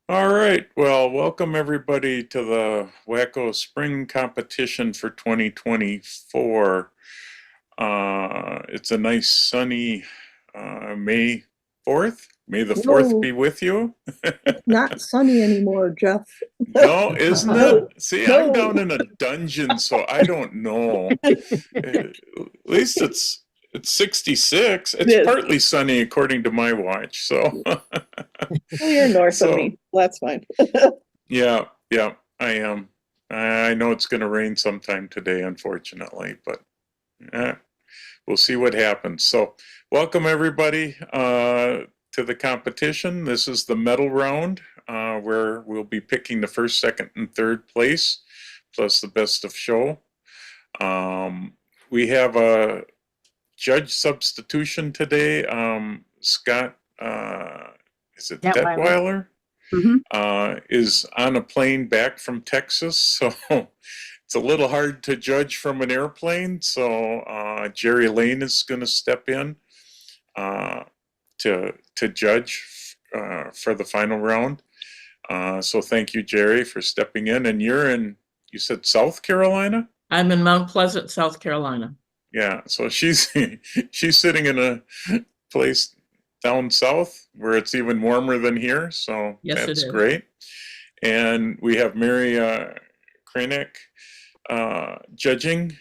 All right. Well, welcome everybody to the WACCO Spring Competition for 2024. It's a nice sunny May 4th. May the 4th be No, with you. it's not sunny anymore, Jeff. No, isn't it? No, See, I'm down no. in a dungeon, so I don't know. At least it's 66. It It's is. partly sunny according to my watch. So Well, you're north of so me. That's fine. yeah, yeah, I am. I know it's going to rain sometime today, unfortunately, but eh, we'll see what happens. So, welcome everybody to the competition. This is the medal round where we'll be picking the first, second, and third place, plus the best of show. We have a judge substitution today. Scott, is it Detweiller. Detweiler? hmm Is on a plane back from Texas, so it's a little hard to judge from an airplane. So Geri Laehn is going to step in uh, to judge for the final round. So thank you, Geri, for stepping in. And you said South Carolina? I'm in Mount Pleasant, South Carolina. Yeah. So she's she's sitting in a place down south where it's even warmer than here. So Yes, that's it is. great. And we have Mary Krajnak judging.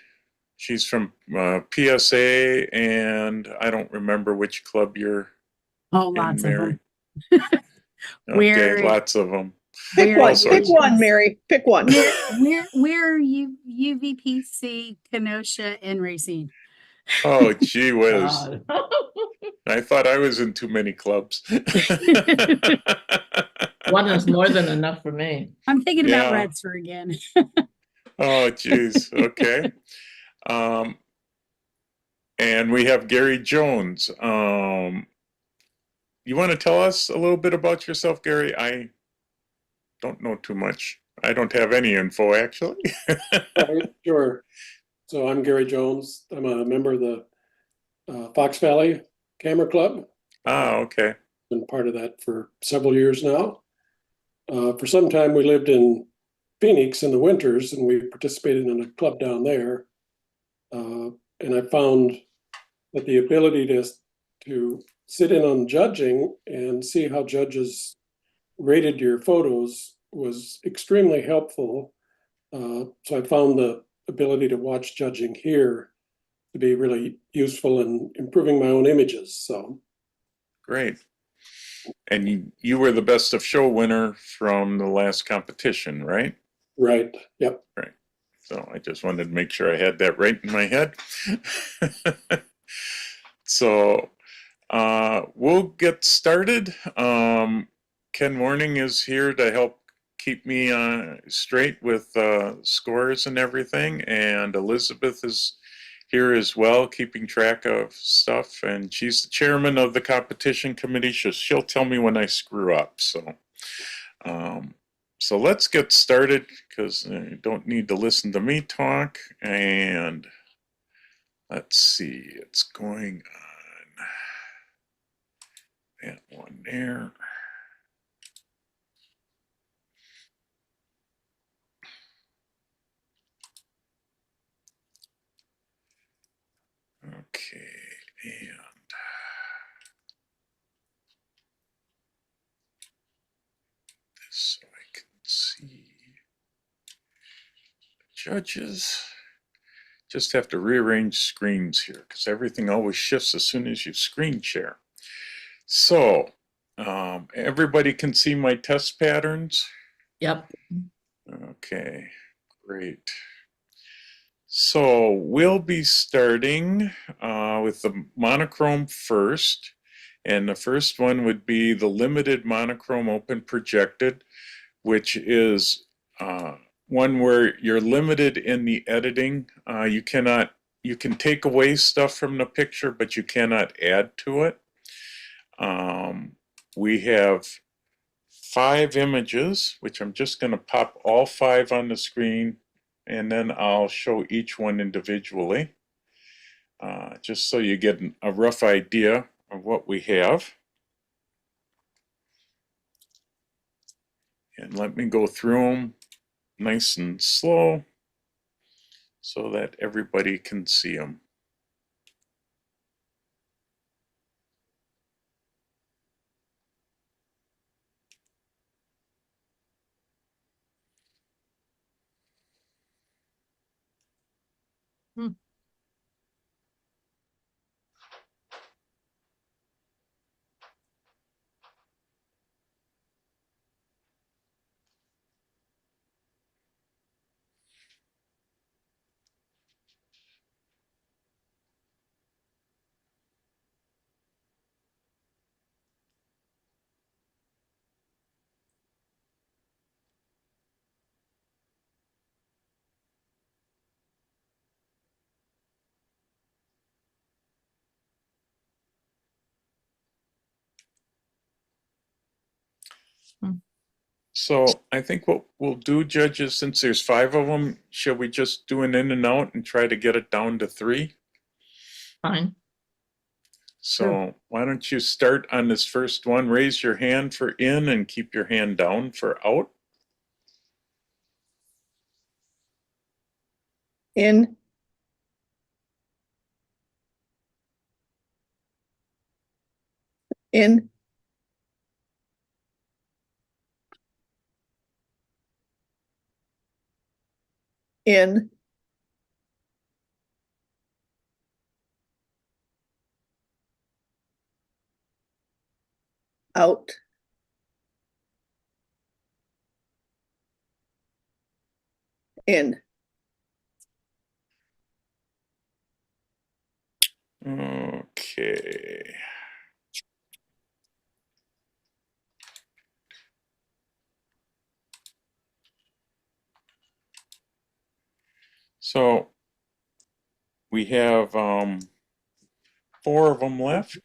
She's from PSA, and I don't remember which club you're Oh, in, lots of Mary. them. Okay, lots of them. Pick All one. sorts. Pick one, Mary. Pick one. We're UVPC, Kenosha, and Racine. Oh, gee whiz. God. I thought I was in too many clubs. One is more than enough for me. I'm thinking about Yeah. Redster again. Oh, geez. Okay. And we have Gary Jones. You want to tell us a little bit about yourself, Gary? I don't know too much. I don't have any info, actually. Right, sure. So I'm Gary Jones. I'm a member of the Fox Valley Camera Club. Okay. Been part of that for several years now. For some time, we lived in Phoenix in the winters, and we participated in a club down there. And I found that the ability to sit in on judging and see how judges rated your photos was extremely helpful. So I found the ability to watch judging here to be really useful in improving my own images. So Great. And you were the best of show winner from the last competition, right? right, yep. Right. So I just wanted to make sure I had that right in my head. So we'll get started. Ken Morning is here to help keep me straight with scores and everything, and Elizabeth is here as well, keeping track of stuff, and she's the chairman of the competition committee. She'll tell me when I screw up. So let's get started, because you don't need to listen to me talk. And let's see, it's going on that one there. Okay, and this so I can see the judges. Just have to rearrange screens here because everything always shifts as soon as you screen share. So everybody can see my test patterns. Yep. Okay, great. So we'll be starting with the monochrome first. And the first one would be the limited monochrome open projected, which is one where you're limited in the editing. You can take away stuff from the picture, but you cannot add to it. We have 5 images, which I'm just going to pop all 5 on the screen, and then I'll show each one individually, just so you get a rough idea of what we have. And let me go through them nice and slow so that everybody can see them. Hmm. So I think what we'll do, judges, since there's 5 of them, shall we just do an in and out and try to get it down to 3? Fine. So why don't you start on this first one? Raise your hand for in and keep your hand down for out. In, in, in, out, in. Okay. So we have 4 of them left.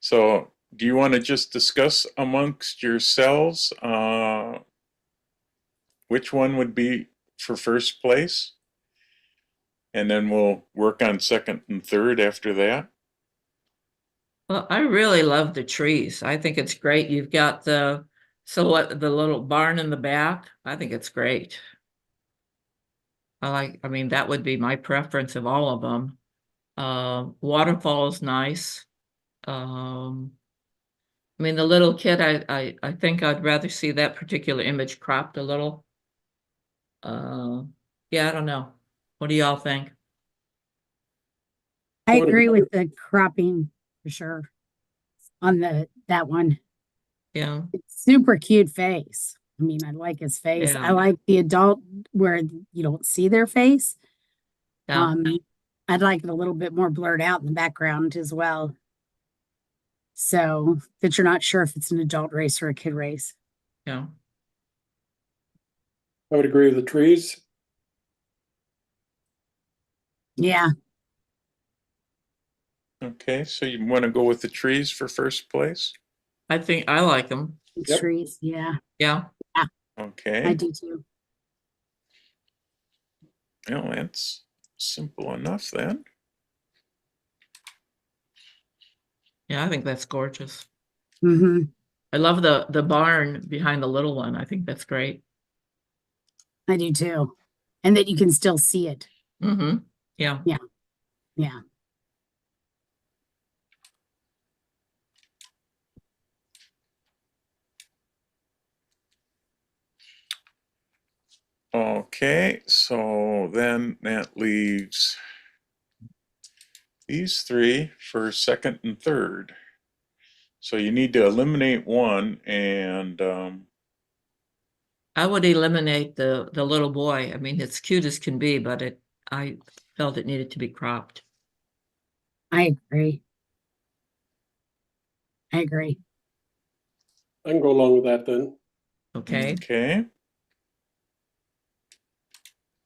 So do you want to just discuss amongst yourselves which one would be for first place? And then we'll work on second and third after that. Well, I really love the trees. I think it's great. You've got the little barn in the back. I think it's great. I mean, that would be my preference of all of them. Waterfall is nice. I mean, the little kid, I think I'd rather see that particular image cropped a little. Yeah, I don't know. What do y'all think? I What- agree with the cropping for sure on that one. Yeah, It's super cute face. I mean, I like his face. Yeah. I like the adult where you don't see their face. yeah, I'd like it a little bit more blurred out in the background as well. So that you're not sure if it's an adult race or a kid race. yeah. I would agree with the trees. Yeah, Okay, so you want to go with the trees for first place? I think I like them. Yep. trees. Yeah, Yeah, I Okay, do too. well, that's simple enough then. yeah, I think that's gorgeous. Hmm. I love the barn behind the little one. I think that's great. I do too. And that you can still see it. Mm-hmm. Yeah. Yeah. Okay, so then that leaves these 3 for second and third. So you need to eliminate one and I would eliminate the little boy. I mean, it's cute as can be, but I felt it needed to be cropped. I agree. I agree. I can go along with that then. Okay. okay.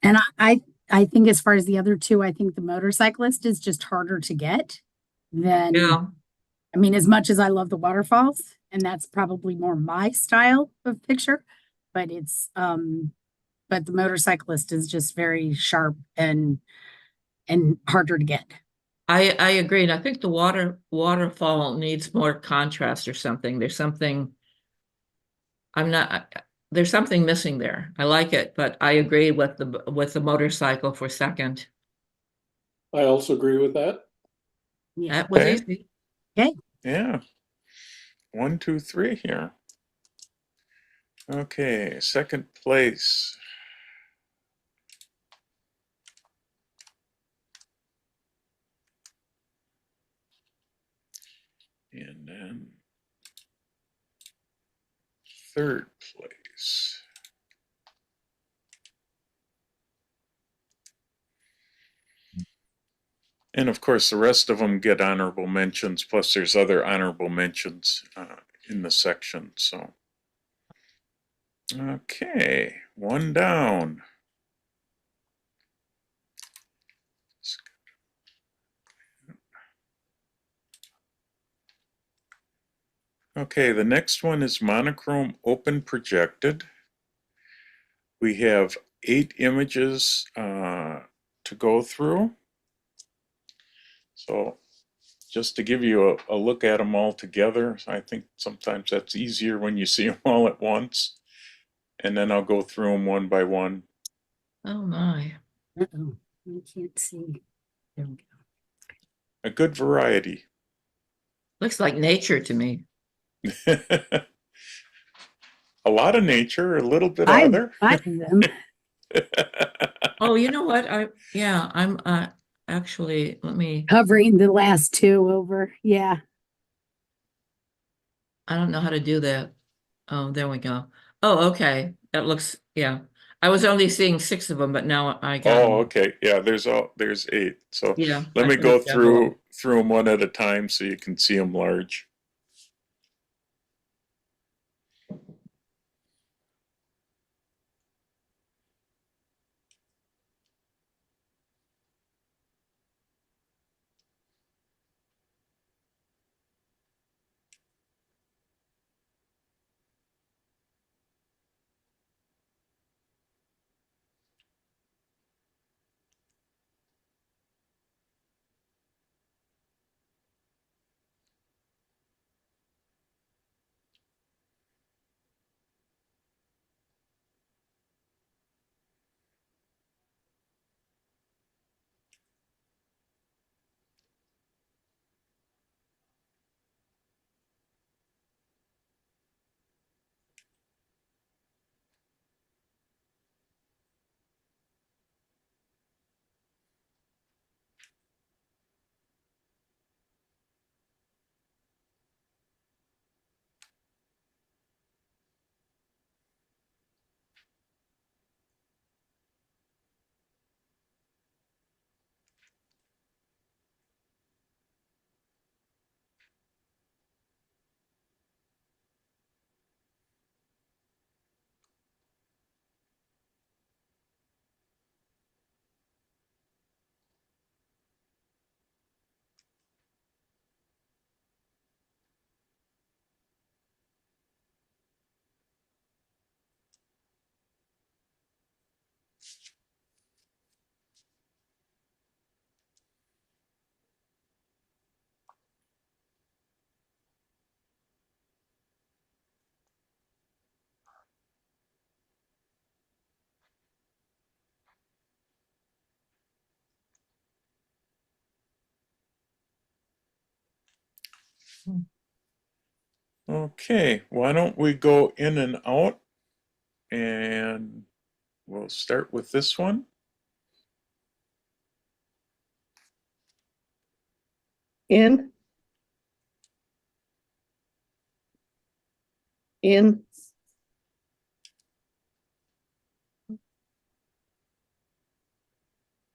And I think as far as the other two, I think the motorcyclist is just harder to get than, Yeah. I mean, as much as I love the waterfalls, and that's probably more my style of picture, but but the motorcyclist is just very sharp and harder to get. I agree. And I think the waterfall needs more contrast or something. There's something there's something missing there. I like it, but I agree with the motorcycle for second. I also agree with that. Yeah. That was Okay. easy. Yeah. 1, 2, 3 here. Okay, second place. And then third place. And of course, the rest of them get honorable mentions, plus there's other honorable mentions in the section. So, okay, one down. Okay, the next one is monochrome open projected. We have 8 images to go through. So just to give you a look at them all together, I think sometimes that's easier when you see them all at once. And then I'll go through them one by one. Oh my. Uh-oh, I can't see. There we go. A good variety. Looks like nature to me. A lot of nature, a little bit of Five other. of them. Oh, you know what? I'm actually, let me, Covering the last two over. Yeah. I don't know how to do that. Oh, there we go. Oh, okay. That looks, yeah. I was only seeing 6 of them, but now I got Oh, them. okay. Yeah, there's 8. So Yeah. let I me can go look down below. through them one at a time so you can see them large. Okay, why don't we go in and out, and we'll start with this one. In. In.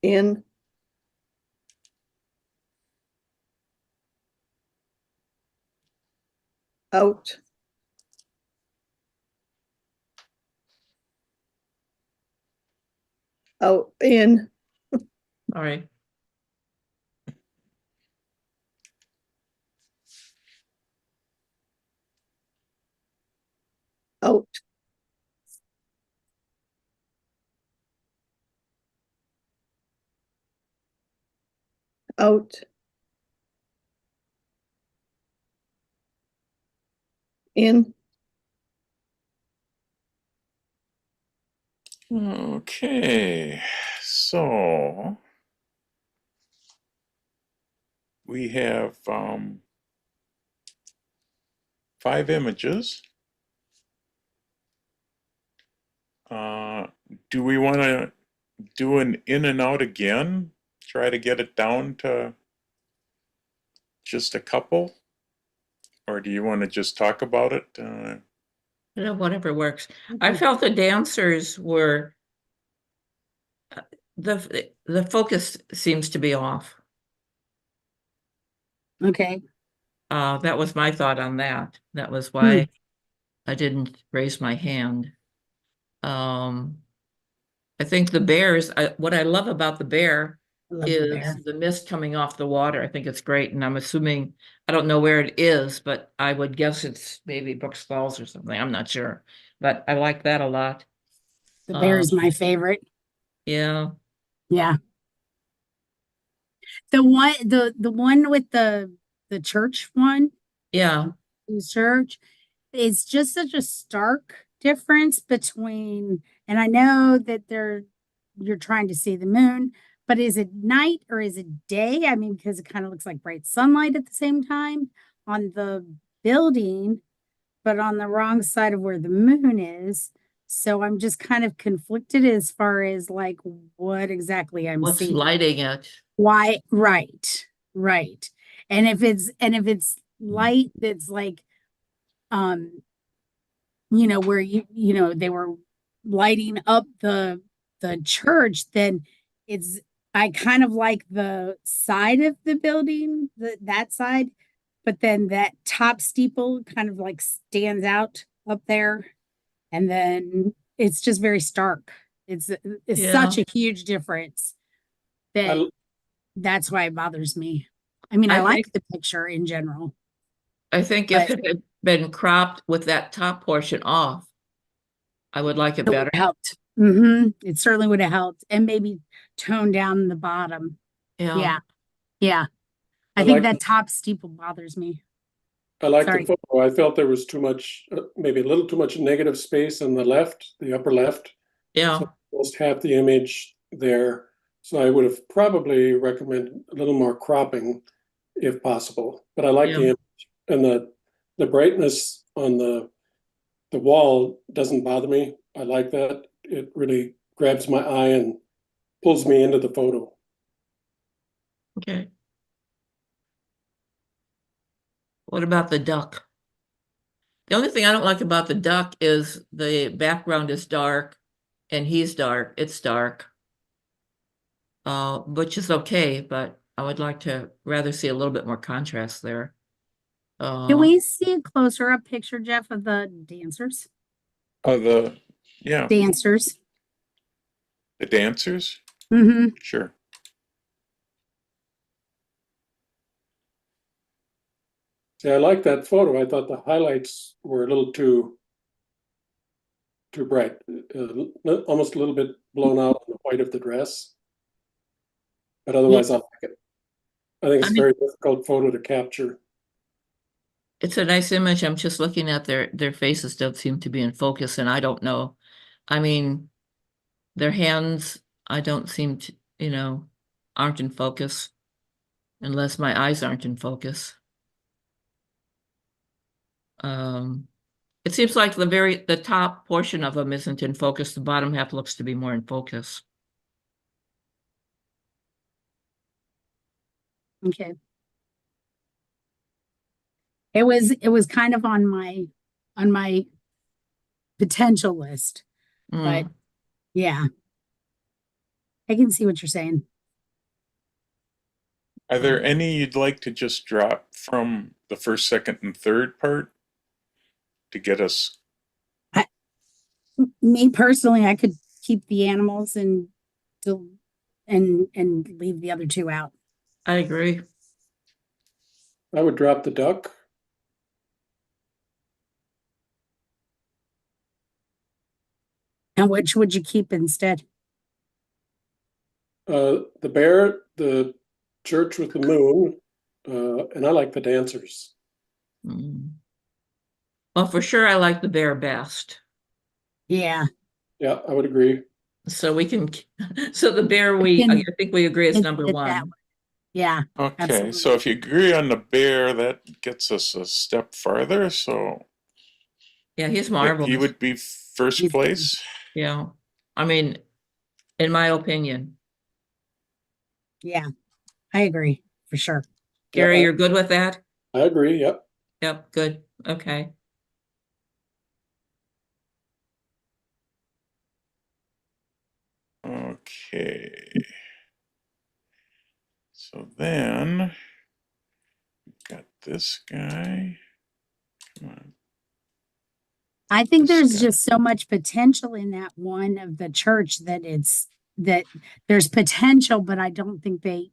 In. Out. Out. In. All right. Out. Out. in, Okay, so we have 5 images. Do we want to do an in and out again? Try to get it down to just a couple? Or do you want to just talk about it? You know, whatever works. I felt the dancers were the focus seems to be off. Okay. That was my thought on that. That was why I didn't raise my hand. I think the bears, what I love about the bear I love the is bear. the mist coming off the water. I think it's great. And I'm assuming, I don't know where it is, but I would guess it's maybe Brooks Falls or something. I'm not sure, but I like that a lot. The bear is my favorite. Yeah. Yeah. The one with the church one, Yeah. the church, it's just such a stark difference between, and I know that you're trying to see the moon, but is it night or is it day? I mean, because it kind of looks like bright sunlight at the same time on the building, but on the wrong side of where the moon is. So I'm just kind of conflicted as far as like what exactly I'm What's seeing. lighting it? Why? Right. And if it's light that's like, where they were lighting up the church, then I kind of like the side of the building, that side, but then that top steeple kind of like stands out up there, and then it's just very stark. It's Yeah. such a huge difference that that's why it bothers me. I mean, I like the picture in general. I think if it had been cropped with that top portion off, I would like it It would better. have helped. It certainly would have helped, and maybe tone down the bottom. Yeah. Yeah. I I think like that top steeple bothers me. I like Sorry. the photo. I felt there was too much, maybe a little too much negative space on the left, the upper left. Yeah. So almost half the image there. So I would have probably recommended a little more cropping if possible. But I like the Yeah. image, and the brightness on the wall doesn't bother me. I like that. It really grabs my eye and pulls me into the photo. Okay. What about the duck? The only thing I don't like about the duck is the background is dark and he's dark. It's dark. Which is okay, but I would like to rather see a little bit more contrast there. Can we see a closer up picture, Jeff, of the dancers? The Dancers. dancers? Mm-hmm. Sure. See, I like that photo. I thought the highlights were a little too bright, almost a little bit blown out on the white of the dress. But otherwise, I like it. I think it's a very difficult photo to capture. It's a nice image. I'm just looking at their faces don't seem to be in focus, and I don't know. I mean, their hands, I don't seem to, aren't in focus unless my eyes aren't in focus. It seems like the top portion of them isn't in focus. The bottom half looks to be more in focus. Okay. It was kind of on my potential list, but yeah, I can see what you're saying. Are there any you'd like to just drop from the first, second, and third part to get us? Me personally, I could keep the animals and leave the other two out. I agree. I would drop the duck. And which would you keep instead? The bear, the church with the moon, and I like the dancers. Well, Well, for sure, I like the bear best. Yeah. Yeah, I would agree. So we can, so the bear, I think we agree is number It's that one. Yeah. Okay, Absolutely. so if you agree on the bear, that gets us a step farther. So Yeah, he's he marvelous. would be first He's- place. Yeah. I mean, in my opinion. Yeah. I agree for sure. Gary, Yeah, you're good with that? I agree. Yep. Yep, good. Okay. Okay. So then got this guy. Come on. I think This there's guy. just so much potential in that one of the church that there's potential, but I don't think they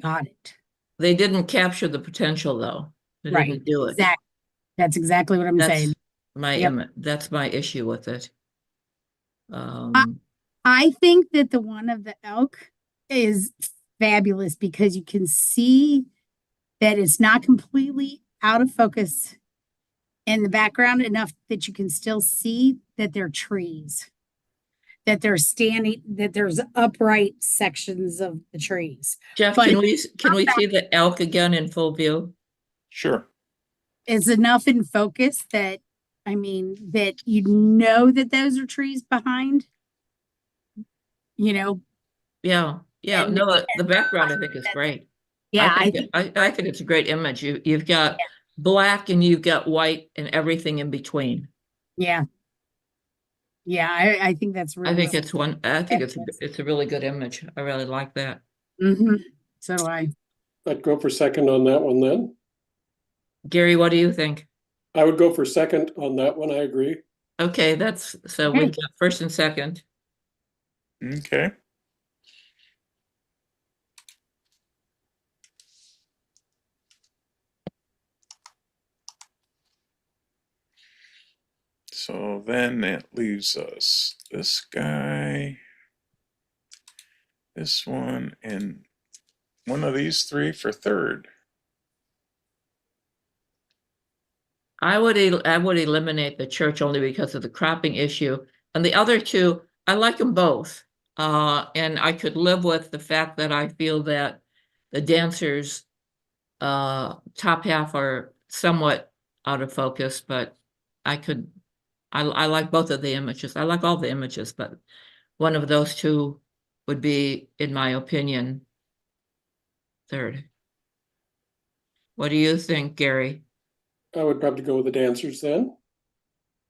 got it. They didn't capture the potential though. They Right. didn't do it. Exactly. That's exactly what I'm saying. That's my issue with it. I think that the one of the elk is fabulous because you can see that it's not completely out of focus in the background enough that you can still see that they're trees, that they're standing, that there's upright sections of the trees. Jeff, But can we see the elk again in full view? Sure. it's enough in focus that that you know that those are trees behind. Yeah. Yeah. And- No, the background I think is great. Yeah, I think it's a great image. You've got black and you've got white and everything in between. yeah. Yeah, I think that's really I think it's a really good image. I really like that. So do I. I'd go for second on that one then. Gary, what do you think? I would go for second on that one. I agree. Okay, so we've got first and second. Okay. So then that leaves us this guy, this one, and one of these three for third. I would eliminate the church only because of the cropping issue. And the other two, I like them both. And I could live with the fact that I feel that the dancers top half are somewhat out of focus, but I like both of the images. I like all the images, but one of those two would be, in my opinion, third. What do you think, Gary? I would probably go with the dancers then.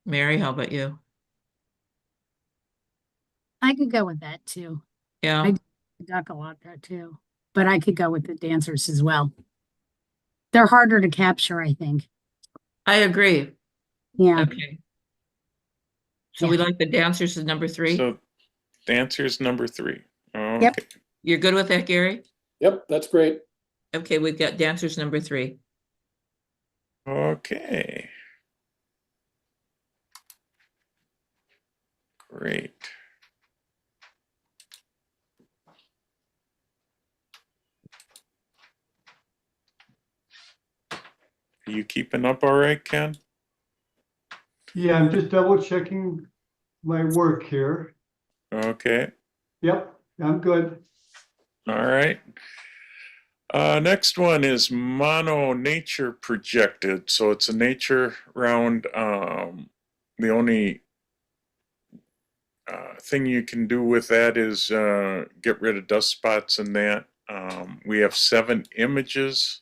Mary, how about you? I could go with that too. Yeah. I duck a lot there too, but I could go with the dancers as well. They're harder to capture, I think. I agree. Yeah. Okay. So we like the dancers as number three? So dancers number three. Okay. Yep. You're good with that, Gary? Yep, that's great. Okay, we've got dancers number three. Okay. Great. Are you keeping up all right, Ken? Yeah, I'm just double checking my work here. Okay. Yep, I'm good. All right. Next one is mono nature projected. So it's a nature round. The only thing you can do with that is get rid of dust spots and that. We have 7 images.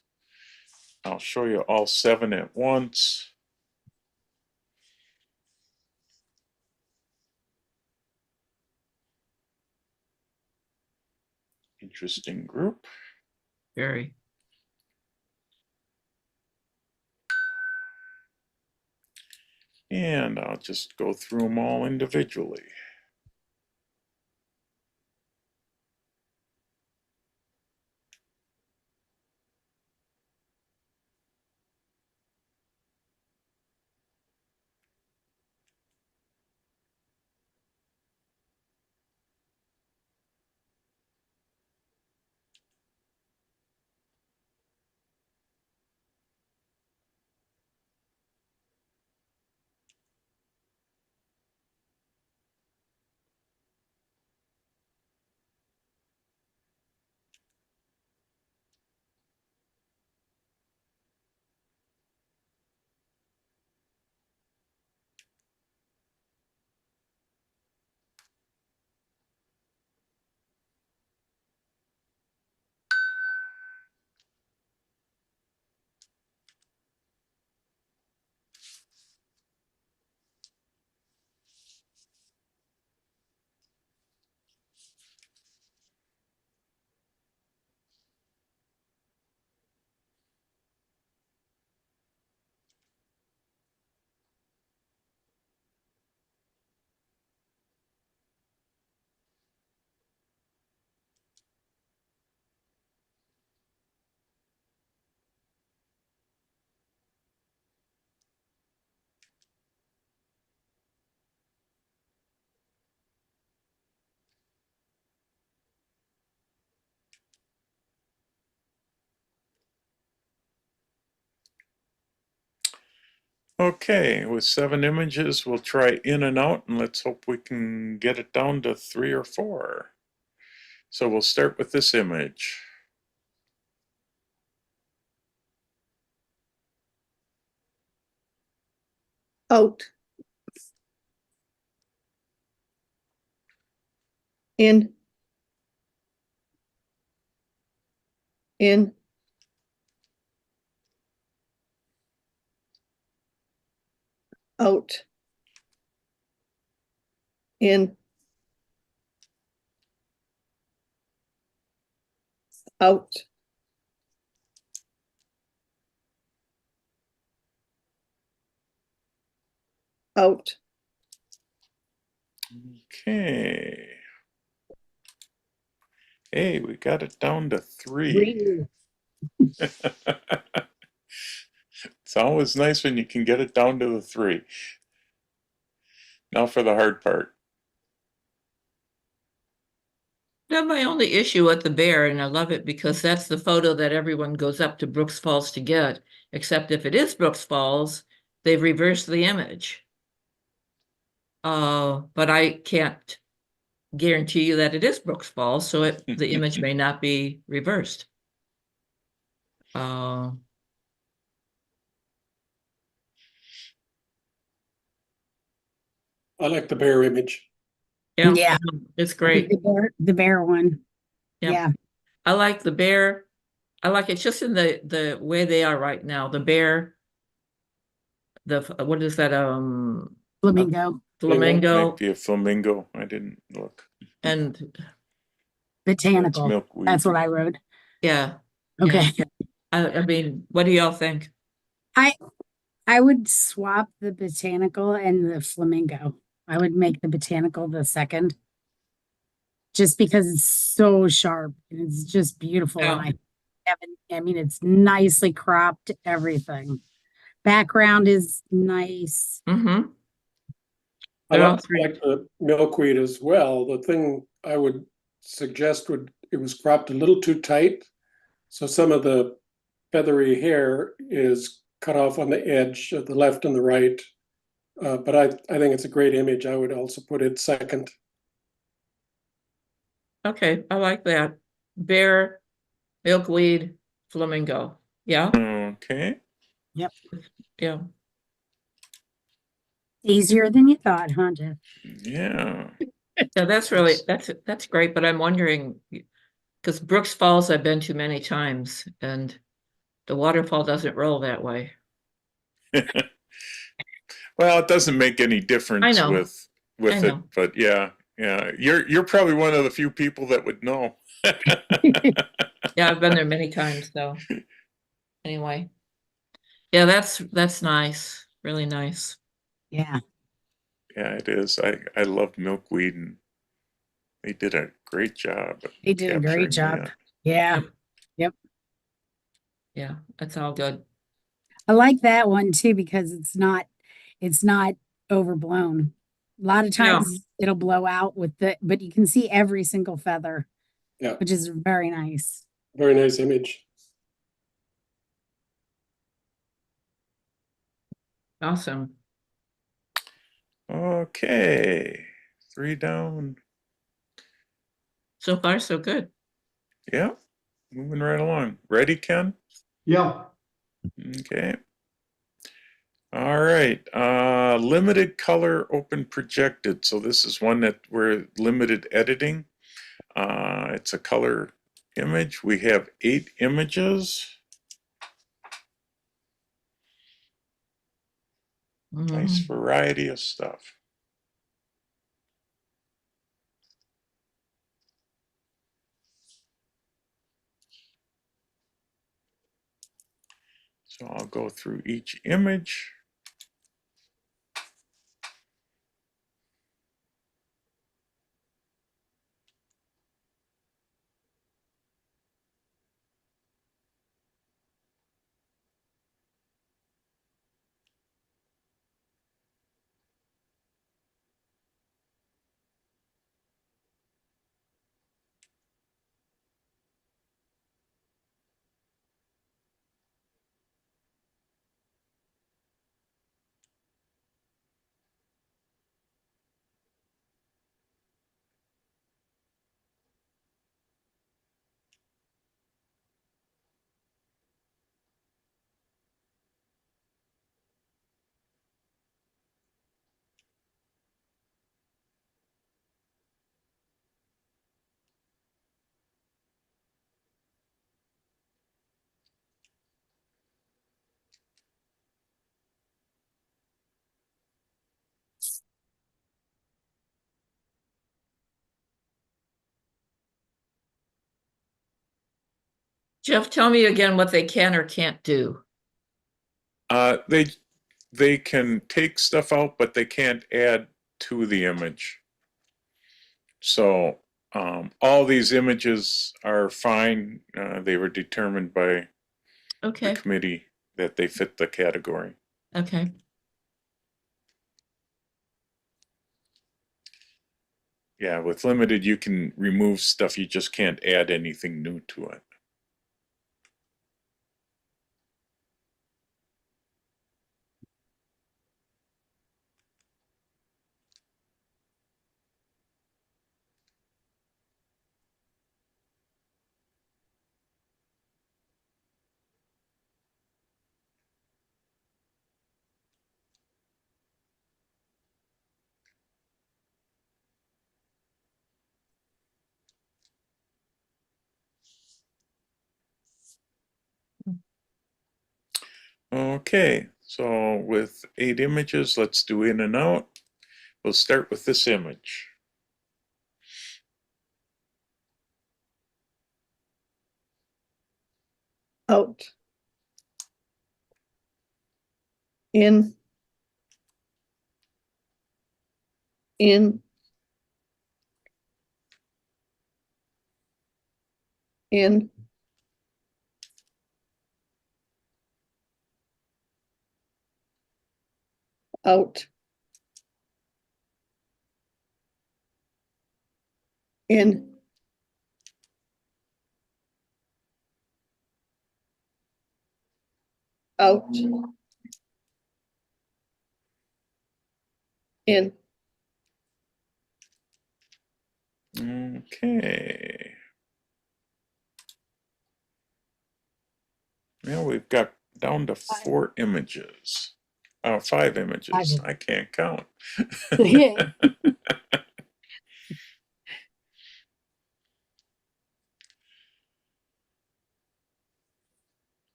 I'll show you all 7 at once. Interesting group. Very. And I'll just go through them all individually. Okay, with 7 images, we'll try in and out, and let's hope we can get it down to 3 or 4. So we'll start with this image. out, in, out, in, out, out, Okay. Hey, we got it down to 3. Three. It's always nice when you can get it down to the 3. Now for the hard part. That's my only issue with the bear, and I love it because that's the photo that everyone goes up to Brooks Falls to get, except if it is Brooks Falls, they've reversed the image. But I can't guarantee you that it is Brooks Falls, so the image may not be reversed. I like the bear image. Yeah, Yeah. it's great. The bear one. Yep. Yeah. I like the bear. I like it just in the way they are right now. The bear, what is that? Flamingo. Flamingo Might be a flamingo. I didn't look. and That's Botanical. milkweed. That's what I wrote. yeah. Okay. Yeah. I mean, what do y'all think? I would swap the botanical and the flamingo. I would make the botanical the second. Just because it's so sharp and it's just beautiful. Yeah. And I mean, it's nicely cropped, everything. Background is nice. Mm-hmm. I They're all like, three. I like the milkweed as well. The thing I would suggest it was cropped a little too tight. So some of the feathery hair is cut off on the edge of the left and the right. But I think it's a great image. I would also put it second. Okay, I like that. Bear, milkweed, flamingo. Yeah, Okay. Yep. yeah. Easier than you thought, huh, Jeff? Yeah. Yeah, that's great, but I'm wondering, because Brooks Falls I've been to many times and the waterfall doesn't roll that way. Well, it doesn't make any I difference know. with I it, know. but yeah. You're probably one of the few people that would know. Yeah, I've been there many times, so anyway. Yeah, that's nice. Really nice. Yeah. Yeah, it is. I love milkweed, and they did a great job of They did a great capturing job. Yeah. Yep. Yeah, that's all good. I like that one too because it's not overblown. A lot of Yeah. times it'll blow out but you can see every single feather, Yeah, which is very nice. very nice image. Awesome. Okay. 3 down. So far, so good. Yeah. Moving right along. Ready, Ken? Yeah, Okay. All right. Limited color open projected. So this is one that we're limited editing. It's a color image. We have 8 images. Nice Mhm. variety of stuff. So I'll go through each image. Jeff, tell me again what they can or can't do. They can take stuff out, but they can't add to the image. So all these images are fine. They were determined by the Okay, committee that they fit the category. okay. Yeah, with limited, you can remove stuff. You just can't add anything new to it. Okay, so with 8 images, let's do in and out. We'll start with this image. Out. In. In. In. Out. In. Out. In. Okay. Now we've got down to 4 images. 5 images. I can't count. Yeah.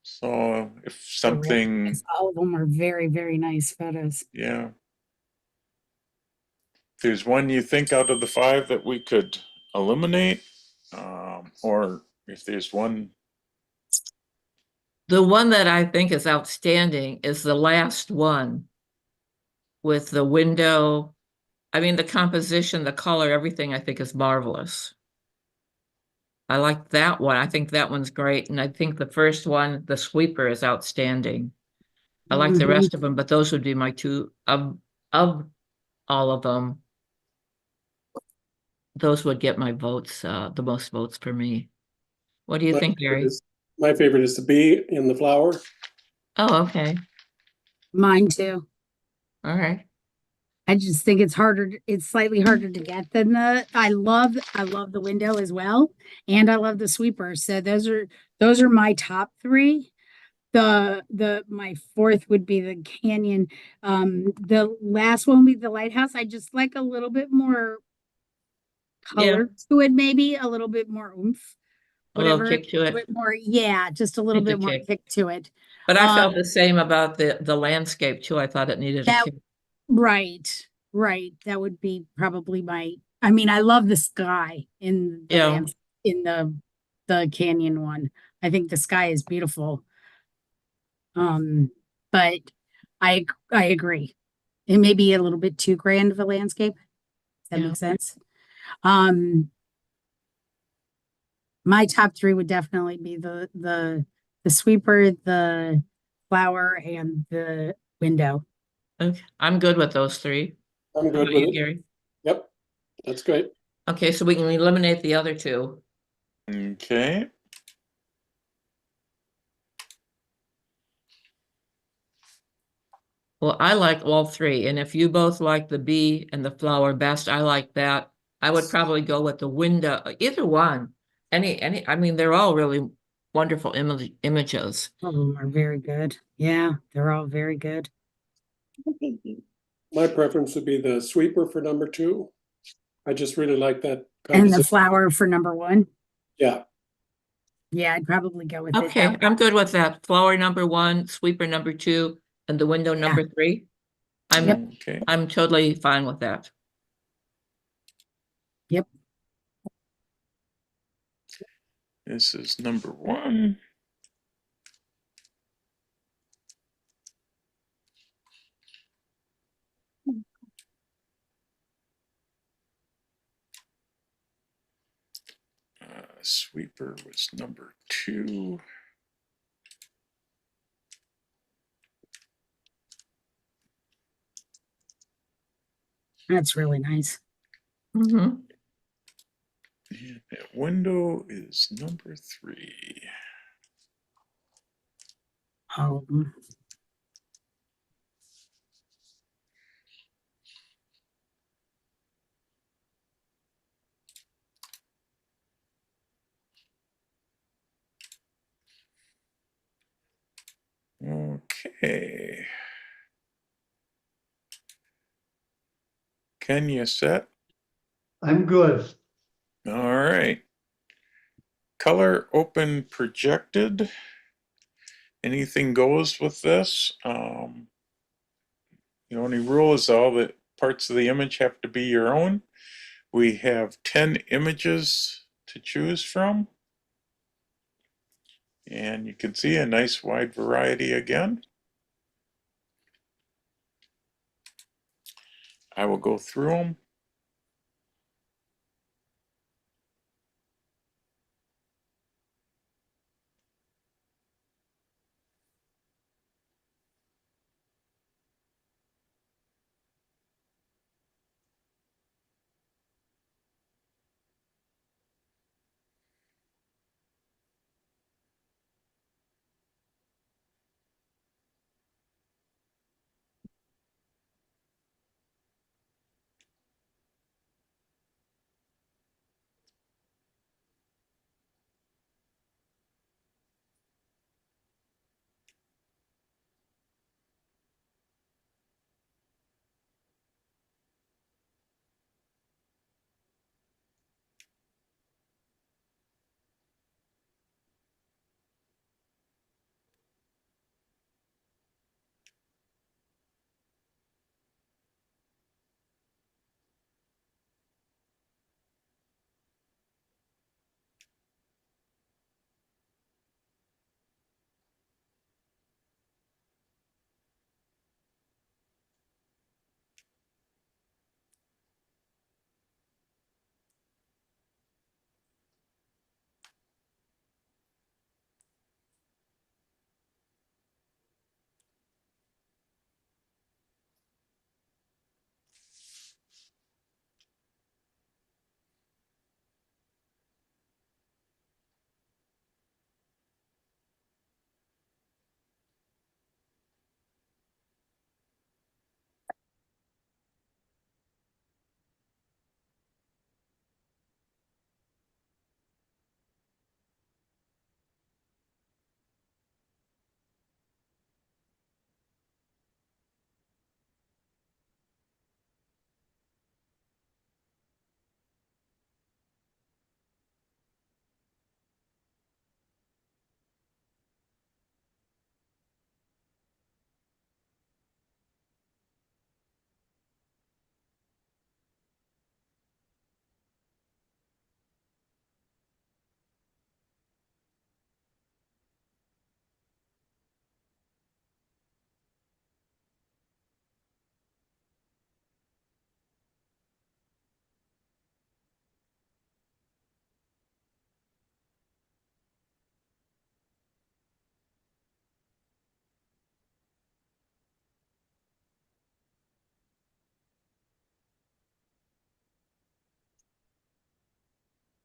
So if something, All of them are very, very nice photos. yeah. If there's one you think out of the 5 that we could eliminate, or if there's one, The one that I think is outstanding is the last one with the window. I mean, the composition, the color, everything I think is marvelous. I like that one. I think that one's great. And I think the first one, the sweeper, is outstanding. I like the rest of them, but those would be my 2 of all of them. Those would get my votes, the most votes for me. What do you think, Gary? My favorite is the bee in the flower. Oh, okay. Mine too. All right. I just think it's harder. It's slightly harder to get than I love the window as well, and I love the sweeper. So those are my top 3. My 4th would be the canyon. The last one would be the lighthouse. I just like a little bit more color to it, maybe a little bit more oomph. A little Whatever, kick to it. a bit more, yeah, just a little Needs a bit more kick. kick to it. But I felt the same about the landscape too. I thought it needed a That kick. Right. That would be probably I mean, I love the sky in the Yeah. in the canyon one. I think the sky is beautiful. But I agree. It may be a little bit too grand of a landscape. Does that Yeah. make sense? My top 3 would definitely be the sweeper, the flower, and the window. Okay. I'm good with those 3. I'm How good about with you, it. Gary? Yep, that's great. Okay, so we can eliminate the other 2. okay. Well, I like all 3, and if you both like the bee and the flower best, I like that. I would probably go with the window, either one. Any. I mean, they're all really wonderful images. All of them are very good. Yeah, they're all very good. My preference would be the sweeper for number 2. I just really like that And the composition. flower for number 1. Yeah, Yeah, I'd probably go with it. Okay, I'm good with that. Flower number 1, sweeper number 2, and the window number 3. Okay. I'm totally fine with that. Yep. This is number 1. Sweeper was number 2. That's really nice. Mm-hmm. And that window is number 3. Oh, Okay. Ken, you set? I'm good. All right. Color open projected. Anything goes with this. The only rule is all the parts of the image have to be your own. We have 10 images to choose from. And you can see a nice wide variety again. I will go through them.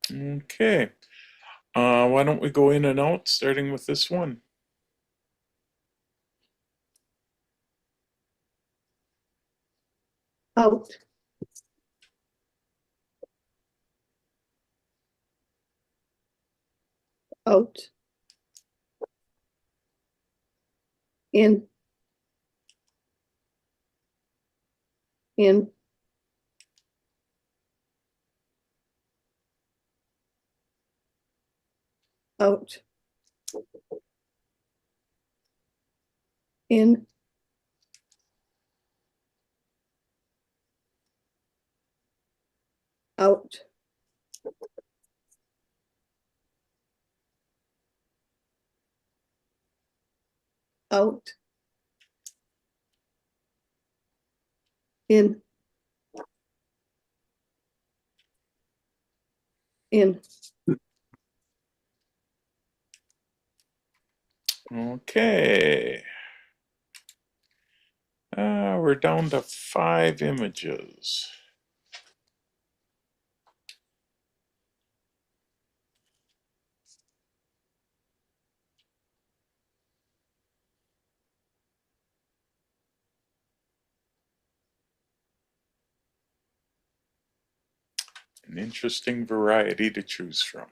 Okay. Why don't we go in and out, starting with this one? out, out, in, in, out, in, out, out, in, Okay. We're down to 5 images. An interesting variety to choose from.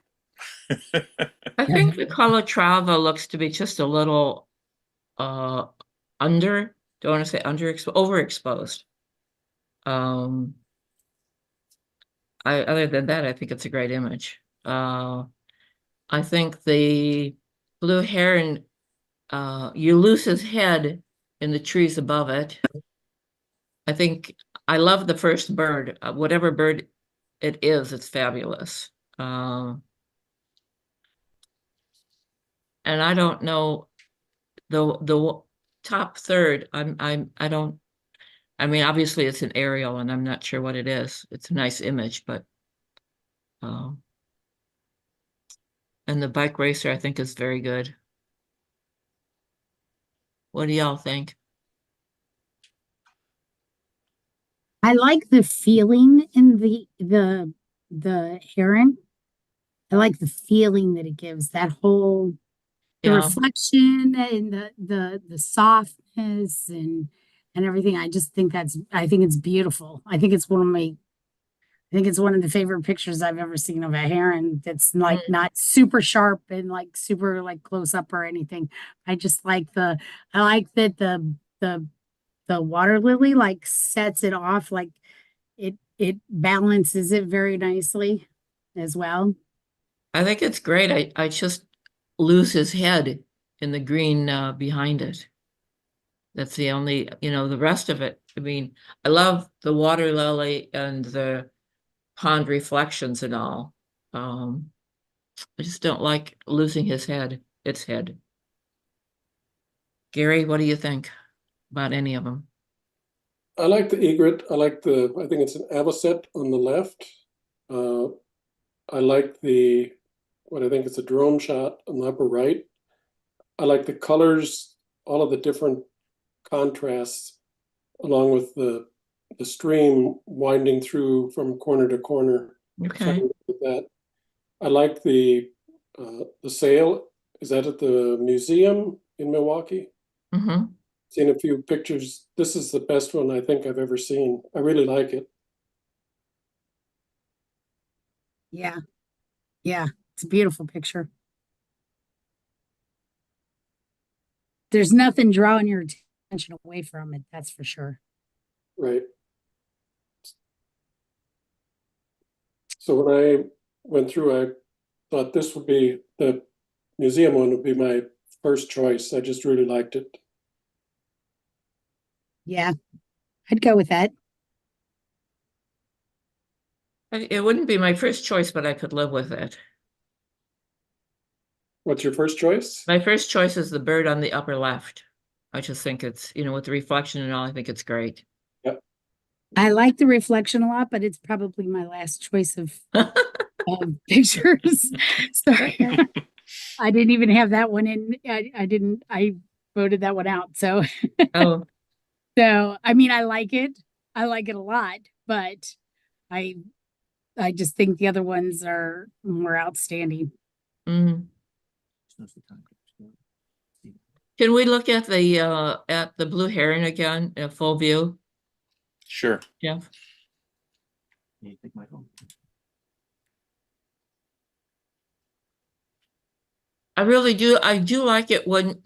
I think the Calatrava looks to be just a little don't want to say overexposed. Other than that, I think it's a great image. I think the blue heron, you lose his head in the trees above it. I love the first bird, whatever bird it is, it's fabulous. And I don't know the top third. I mean, obviously it's an aerial, and I'm not sure what it is. It's a nice image, but and the bike racer, I think, is very good. What do y'all think? I like the feeling in the heron. I like the feeling that it gives, that whole the Yeah. reflection and the softness and everything. I think it's beautiful. I think it's one of the favorite pictures I've ever seen of a heron that's like not super sharp and like super like close up or anything. I like that the water lily like sets it off, like it balances it very nicely as well. I think it's great. I just lose his head in the green behind it. That's the only, the rest of it. I mean, I love the water lily and the pond reflections and all. I just don't like losing its head. Geri, what do you think about any of them? I like the egret. I think it's an avocet on the left. I like what I think is a drone shot on the upper right. I like the colors, all of the different contrasts, along with the stream winding through from corner to corner. Okay. With that, I like the sail. Is that at the museum in Milwaukee? Mm-hmm. Seen a few pictures. This is the best one I think I've ever seen. I really like it. Yeah. Yeah. It's a beautiful picture. There's nothing drawing your attention away from it, that's for sure. Right. So when I went through, I thought this would be the museum one would be my first choice. I just really liked it. Yeah, I'd go with that. It wouldn't be my first choice, but I could live with it. What's your first choice? My first choice is the bird on the upper left. I just think it's, with the reflection and all, I think it's great. Yep. I like the reflection a lot, but it's probably my last choice of pictures. So I didn't even have that one in. I voted that one out. So, Oh, so I mean, I like it. I like it a lot, but I just think the other ones are more outstanding. mm. Can we look at the blue heron again in full view? Sure. Jeff? I really do. I do like it when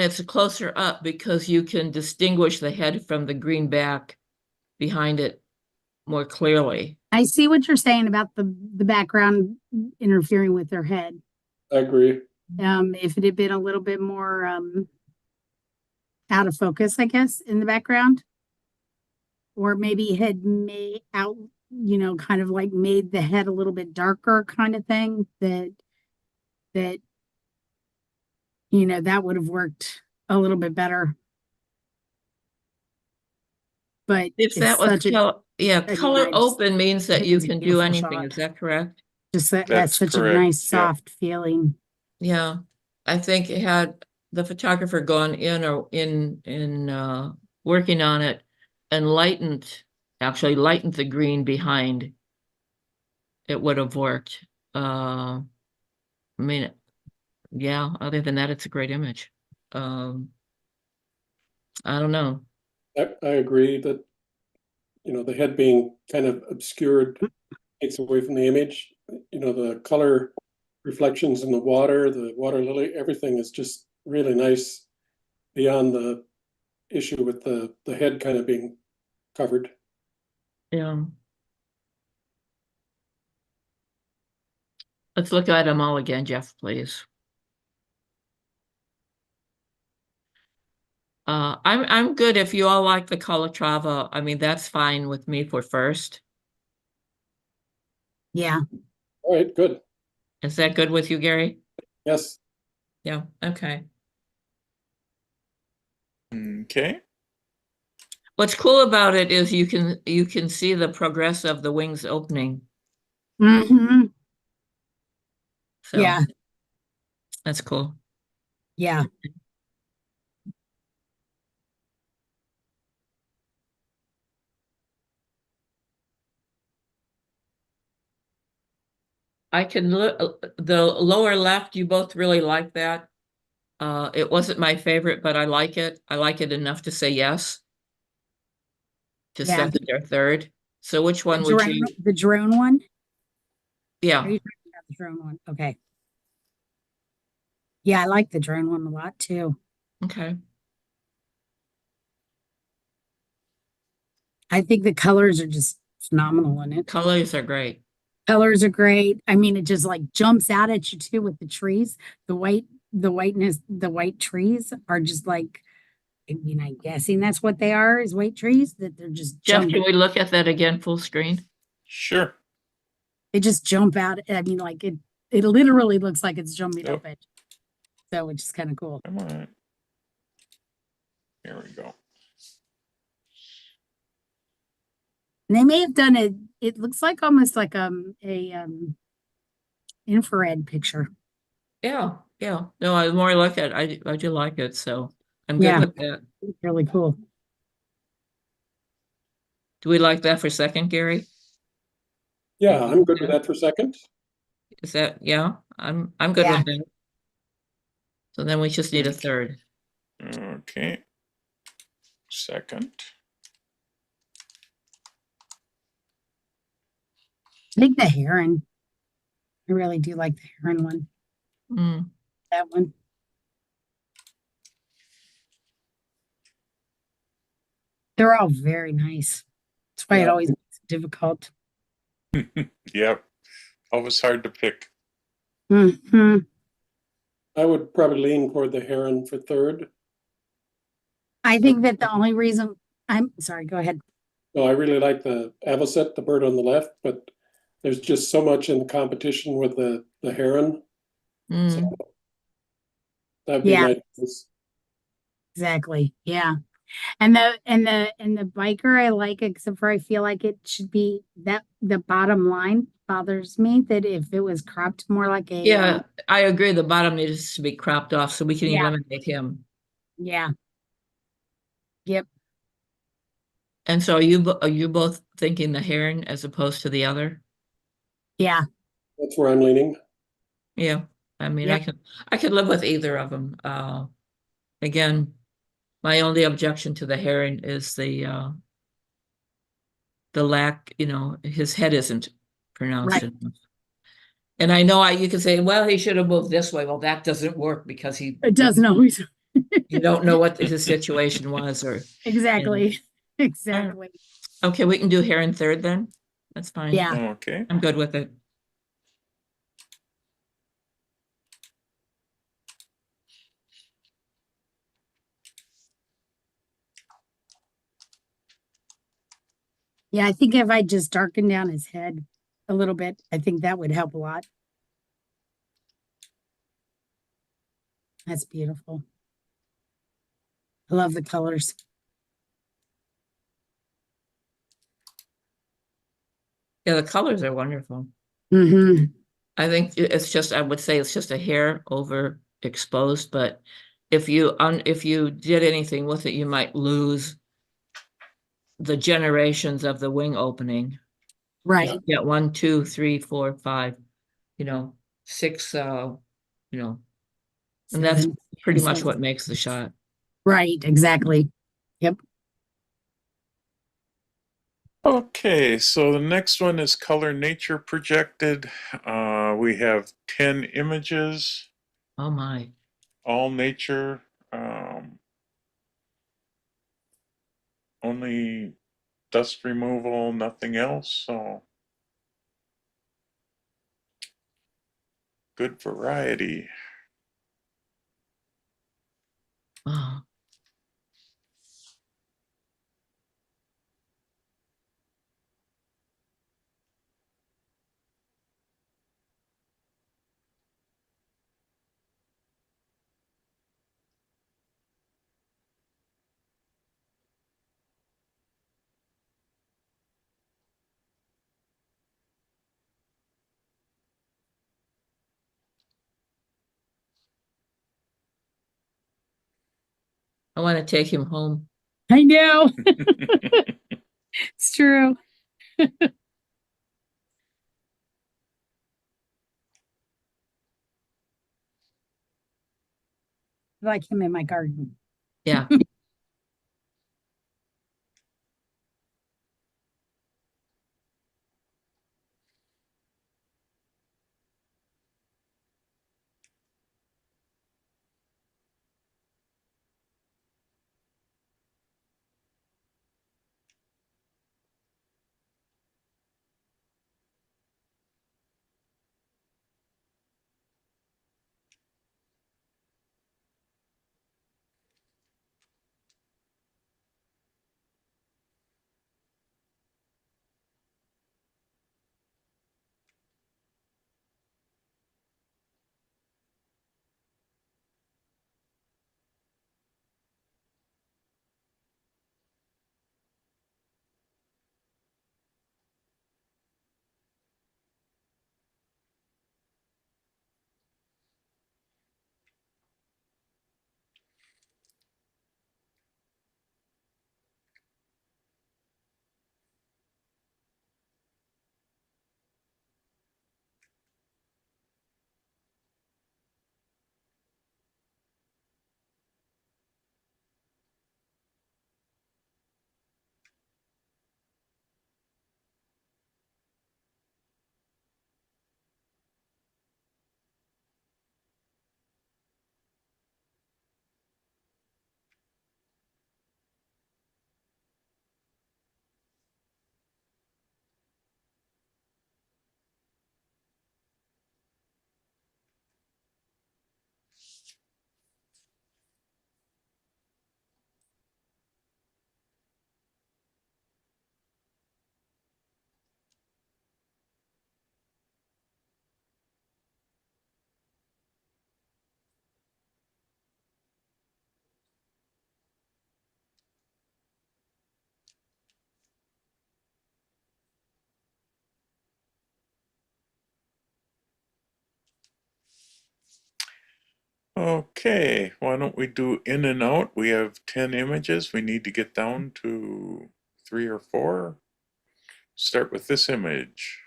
it's closer up, because you can distinguish the head from the green back behind it more clearly. I see what you're saying about the background interfering with their head. I agree. If it had been a little bit more out of focus, I guess, in the background, or maybe had made out, kind of like made the head a little bit darker, kind of thing, that that would have worked a little bit better. But If it's that was such a, yeah, I mean, color I just open means that think you it's a can do beautiful anything. shot. Is that correct? just that, yeah, That's such a correct, nice yeah. soft feeling. Yeah, I think it had the photographer gone in or in working on it and actually lightened the green behind, it would have worked. I mean, yeah, other than that, it's a great image. I don't know. I agree that, the head being kind of obscured takes away from the image. The color reflections in the water lily, everything is just really nice beyond the issue with the head kind of being covered. Yeah. Let's look at them all again, Jeff, please. I'm good if you all like the Calatrava. I mean, that's fine with me for first. Yeah. All right, good. Is that good with you, Gary? Yes. Yeah, okay. Okay. What's cool about it is you can see the progress of the wings opening. Mm-hmm. So Yeah. that's cool. Yeah. I can look the lower left, you both really like that. It wasn't my favorite, but I like it. I like it enough to say yes. To Yeah. second or third. So which one would you? The drone one? Are Yeah, you talking about the drone one? Okay. Yeah, I like the drone one a lot too. okay. I think the colors are just phenomenal in it. Colors are great. Colors are great. I mean, it just like jumps out at you too with the trees. The white trees are just like, I mean, I'm guessing that's what they are, is white trees, that they're just Jeff, can jumping. we look at that again, full screen? Sure. They just jump out. I mean, like it literally looks like it's jumping Oh. up at you. So it's just kind of cool. Come on. Here we go. And they may have done it looks like almost like infrared picture. Yeah, yeah. No, I more look at I do like it, so I'm good Yeah. with that. It's really cool. Do we like that for second, Gary? Yeah, I'm good with that for second. Is that yeah? I'm good Yeah. with that. So then we just need a third. Okay. Second. I think the heron. I really do like the heron one. Mm. That one. They're all very nice. That's why it Yeah. always makes it difficult. Yep. Always hard to pick. Hmm. I would probably lean toward the heron for third. I think that the only reason I'm sorry, go ahead. No, I really like the avocet, the bird on the left, but there's just so much in the competition with the heron. Mm. So that'd be Yeah. my choice. Exactly. Yeah. And the biker, I like it, except for I feel like it should be that the bottom line bothers me, that if it was cropped more like a Yeah, I agree. The bottom needs to be cropped off so we can Yeah. eliminate him. yeah. Yep. And so are you both thinking the heron as opposed to the other? Yeah. That's where I'm leaning. Yeah, I mean, Yep. I could live with either of them. Again, my only objection to the heron is the lack, his head isn't pronounced Right. enough. And I know you could say, well, he should have moved this way. Well, that doesn't work because It doesn't always. you don't know what his situation was or Exactly. Exactly. okay, we can do heron third then. That's fine. Yeah. Okay. I'm good with it. Yeah. I think if I just darken down his head a little bit, I think that would help a lot. That's beautiful. I love the colors. Yeah, the colors are wonderful. Mm-hmm. I think it's just, I would say it's just a hair overexposed, but if you did anything with it, you might lose the generations of the wing opening. Right. Yeah, 1, 2, 3, 4, 5, 6, and that's Seven. pretty much what makes the shot. Right, exactly. Yep. Okay, so the next one is color nature projected. We have 10 images, Oh my. all nature. Only dust removal, nothing else. So good variety. Oh. I want to take him home. I know. It's true. I like him in my garden. Yeah. Okay, why don't we do in and out? We have 10 images. We need to get down to 3 or 4. Start with this image.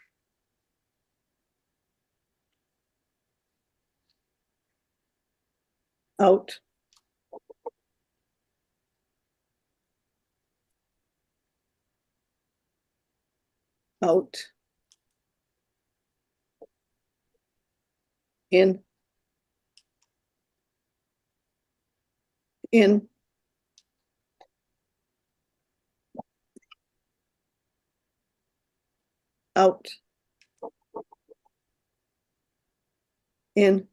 Out. Out. In. In. Out. In.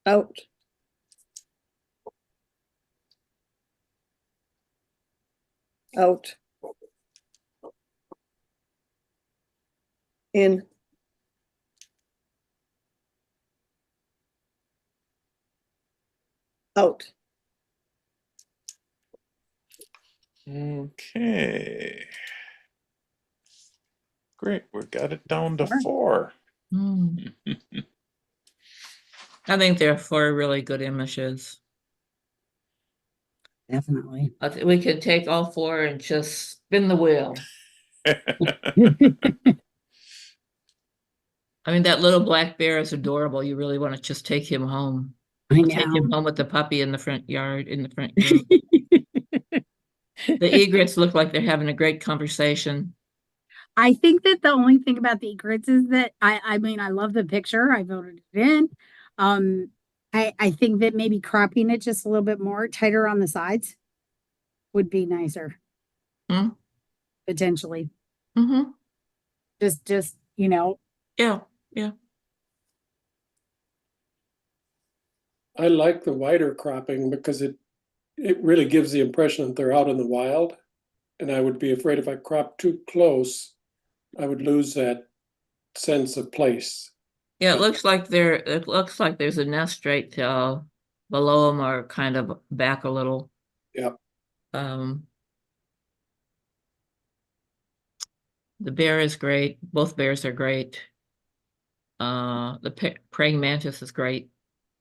Out. Out. In. out, Okay. Great, we got it down to Sure. 4. Hmm. I think they're 4 really good images. Definitely. We could take all 4 and just spin the wheel. I mean, that little black bear is adorable. You really want to just take him home. I Take know. him home with the puppy in the front yard, in the front room. The egrets look like they're having a great conversation. I think that the only thing about the egrets is that I mean, I love the picture. I voted it in. I think that maybe cropping it just a little bit more tighter on the sides would be nicer, Hmm? potentially. Mm-hmm. Just, you know, Yeah, yeah. I like the wider cropping because it really gives the impression that they're out in the wild. And I would be afraid if I cropped too close, I would lose that sense of place. Yeah, it looks like there's a nest right below them or kind of back a little. Yeah. Um, the bear is great. Both bears are great. The praying mantis is great.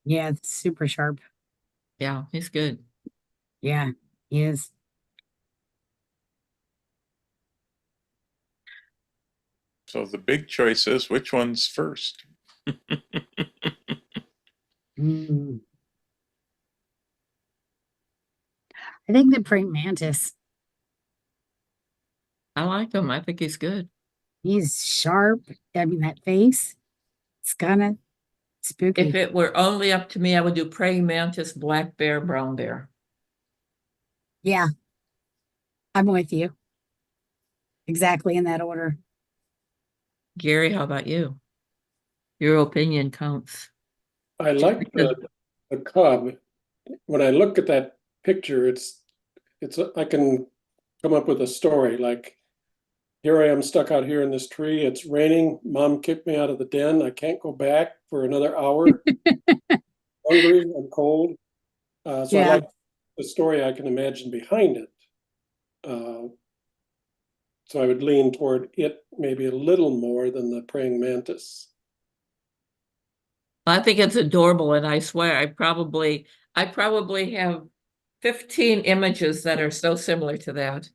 yeah, it's super sharp. Yeah, he's good. Yeah, he is. So the big choice is which one's first? Mm. I think the praying mantis, I like him. I think he's good. he's sharp. I mean, that face, it's kind of spooky. If it were only up to me, I would do praying mantis, black bear, brown bear. Yeah, I'm with you. Exactly in that order. Gary, how about you? Your opinion counts. I like the cub. When I look at that picture, I can come up with a story like, here I am stuck out here in this tree. It's raining. Mom kicked me out of the den. I can't go back for another hour. Hungry and cold. So I Yeah. like the story I can imagine behind it. So I would lean toward it maybe a little more than the praying mantis. I think it's adorable, and I swear I probably have 15 images that are so similar to that.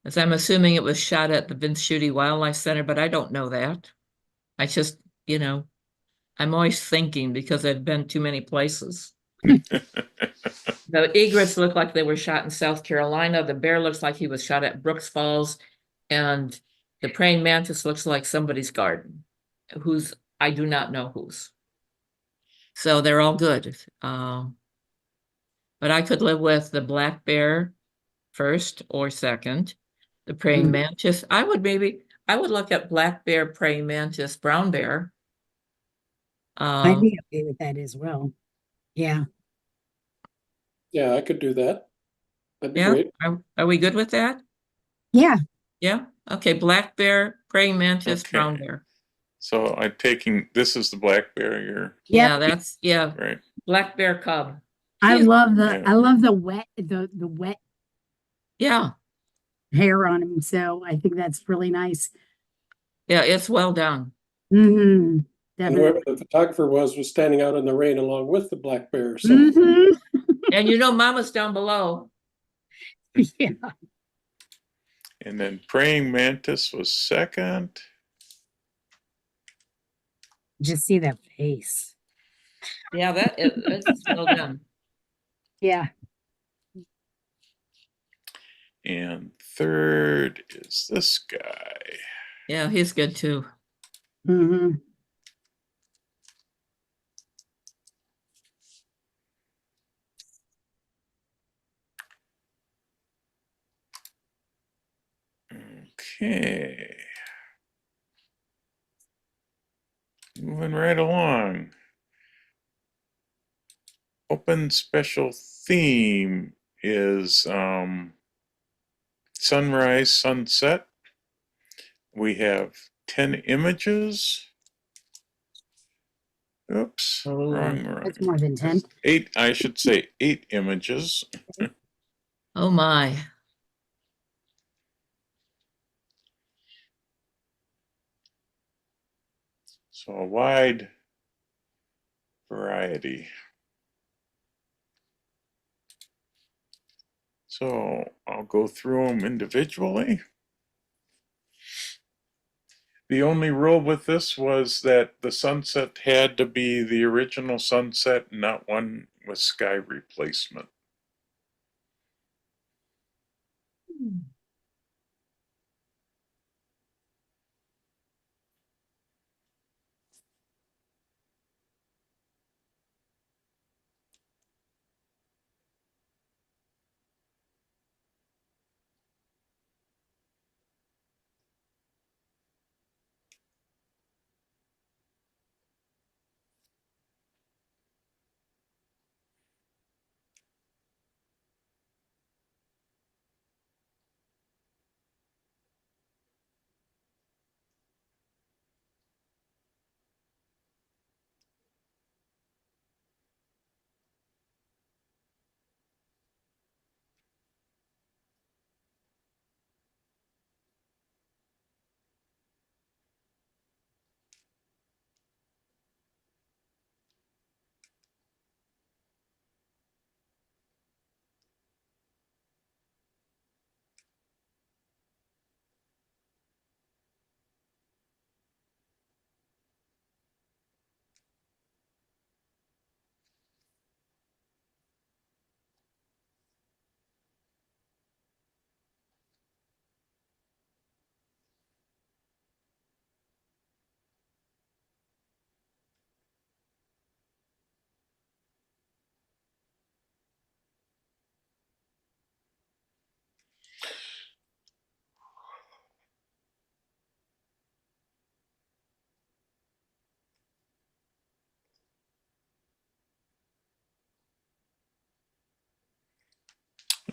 As I'm assuming it was shot at the Vince Schutte Wildlife Center, but I don't know that. I just, I'm always thinking because I've been too many places. The egrets look like they were shot in South Carolina. The bear looks like he was shot at Brooks Falls, and the praying mantis looks like somebody's garden, I do not know whose. So they're all good. But I could live with the black bear first or second. The praying mantis, I would look at black bear, praying mantis, brown bear. I'd be okay with that as well. Yeah. Yeah, I could do that. That'd be Yeah. great. Are we good with that? Yeah. Yeah. Okay. Black bear, praying mantis, Okay. brown bear. So I'm taking, this is the black bear here, Yep. Yeah. right? Black bear cub. I He's- love Yeah. the wet Yeah. hair on him. So I think that's really nice. Yeah. It's well done. Mm-hmm. And whoever Definitely. the photographer was standing out in the rain along with the black bear. So Mhm. And Mama's down below. Yeah. And then praying mantis was second. Just see that face. Yeah, it's well done. Yeah. And third is this guy. Yeah, he's good too. Mm-hmm. Okay. Moving right along. Open special theme is sunrise, sunset. We have 10 images. Oops, Oh, wrong. That's more than 10. 8, I should say 8 images. Oh, my. So a wide variety. So I'll go through them individually. The only rule with this was that the sunset had to be the original sunset, not one with sky replacement.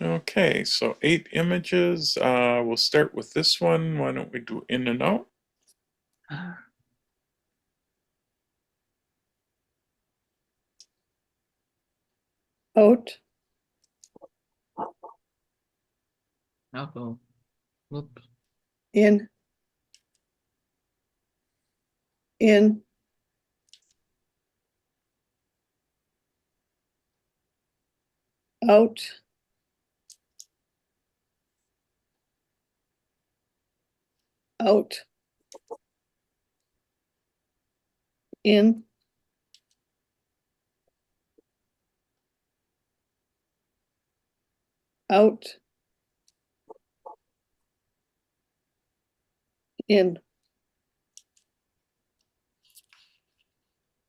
Okay, so 8 images. We'll start with this one. Why don't we do in and out? Out, I'll go. Whoop. in, out, out, in, out, in.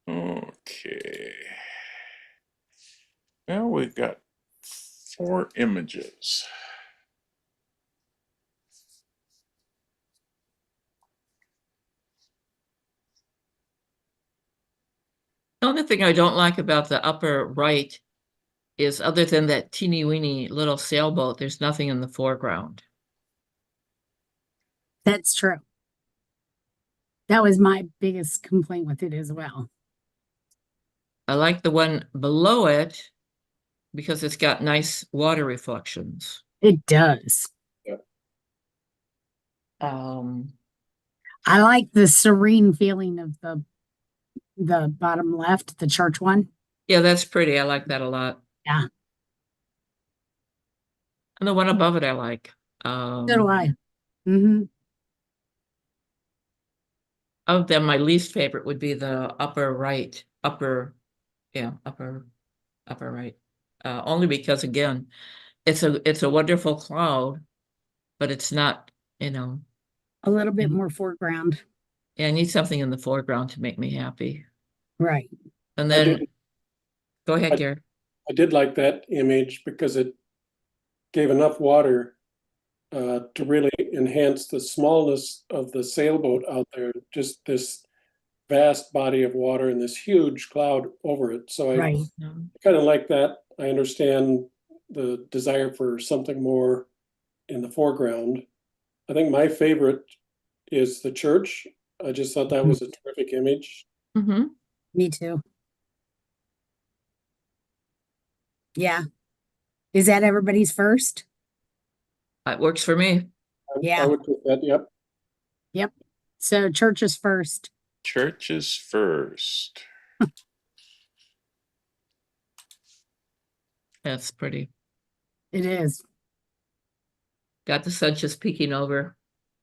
Okay. Now we've got 4 images. The only thing I don't like about the upper right is, other than that teeny weeny little sailboat, there's nothing in the foreground. That's true. That was my biggest complaint with it as well. I like the one below it because it's got nice water reflections. It does. Um, I like the serene feeling of the bottom left, the church one. yeah, that's pretty. I like that a lot. Yeah. And the one above it, I like. So do I. Mm-hmm. Of them, my least favorite would be the upper right, upper right. Only because, again, it's a wonderful cloud, but it's not, A little bit more foreground. yeah, I need something in the foreground to make me happy. Right. And I then, did, go ahead, I- Gary. I did like that image because it gave enough water to really enhance the smallness of the sailboat out there. Just this vast body of water and this huge cloud over it. So I Right. kind of like that. I understand the desire for something more in the foreground. I think my favorite is the church. I just thought that was a terrific image. Mm-hmm. Me too. Yeah. Is that everybody's first? It works for me. Yeah. I would take that, yep. Yep. So church is first. Church is first. That's pretty. It is. Got the sun just peeking over.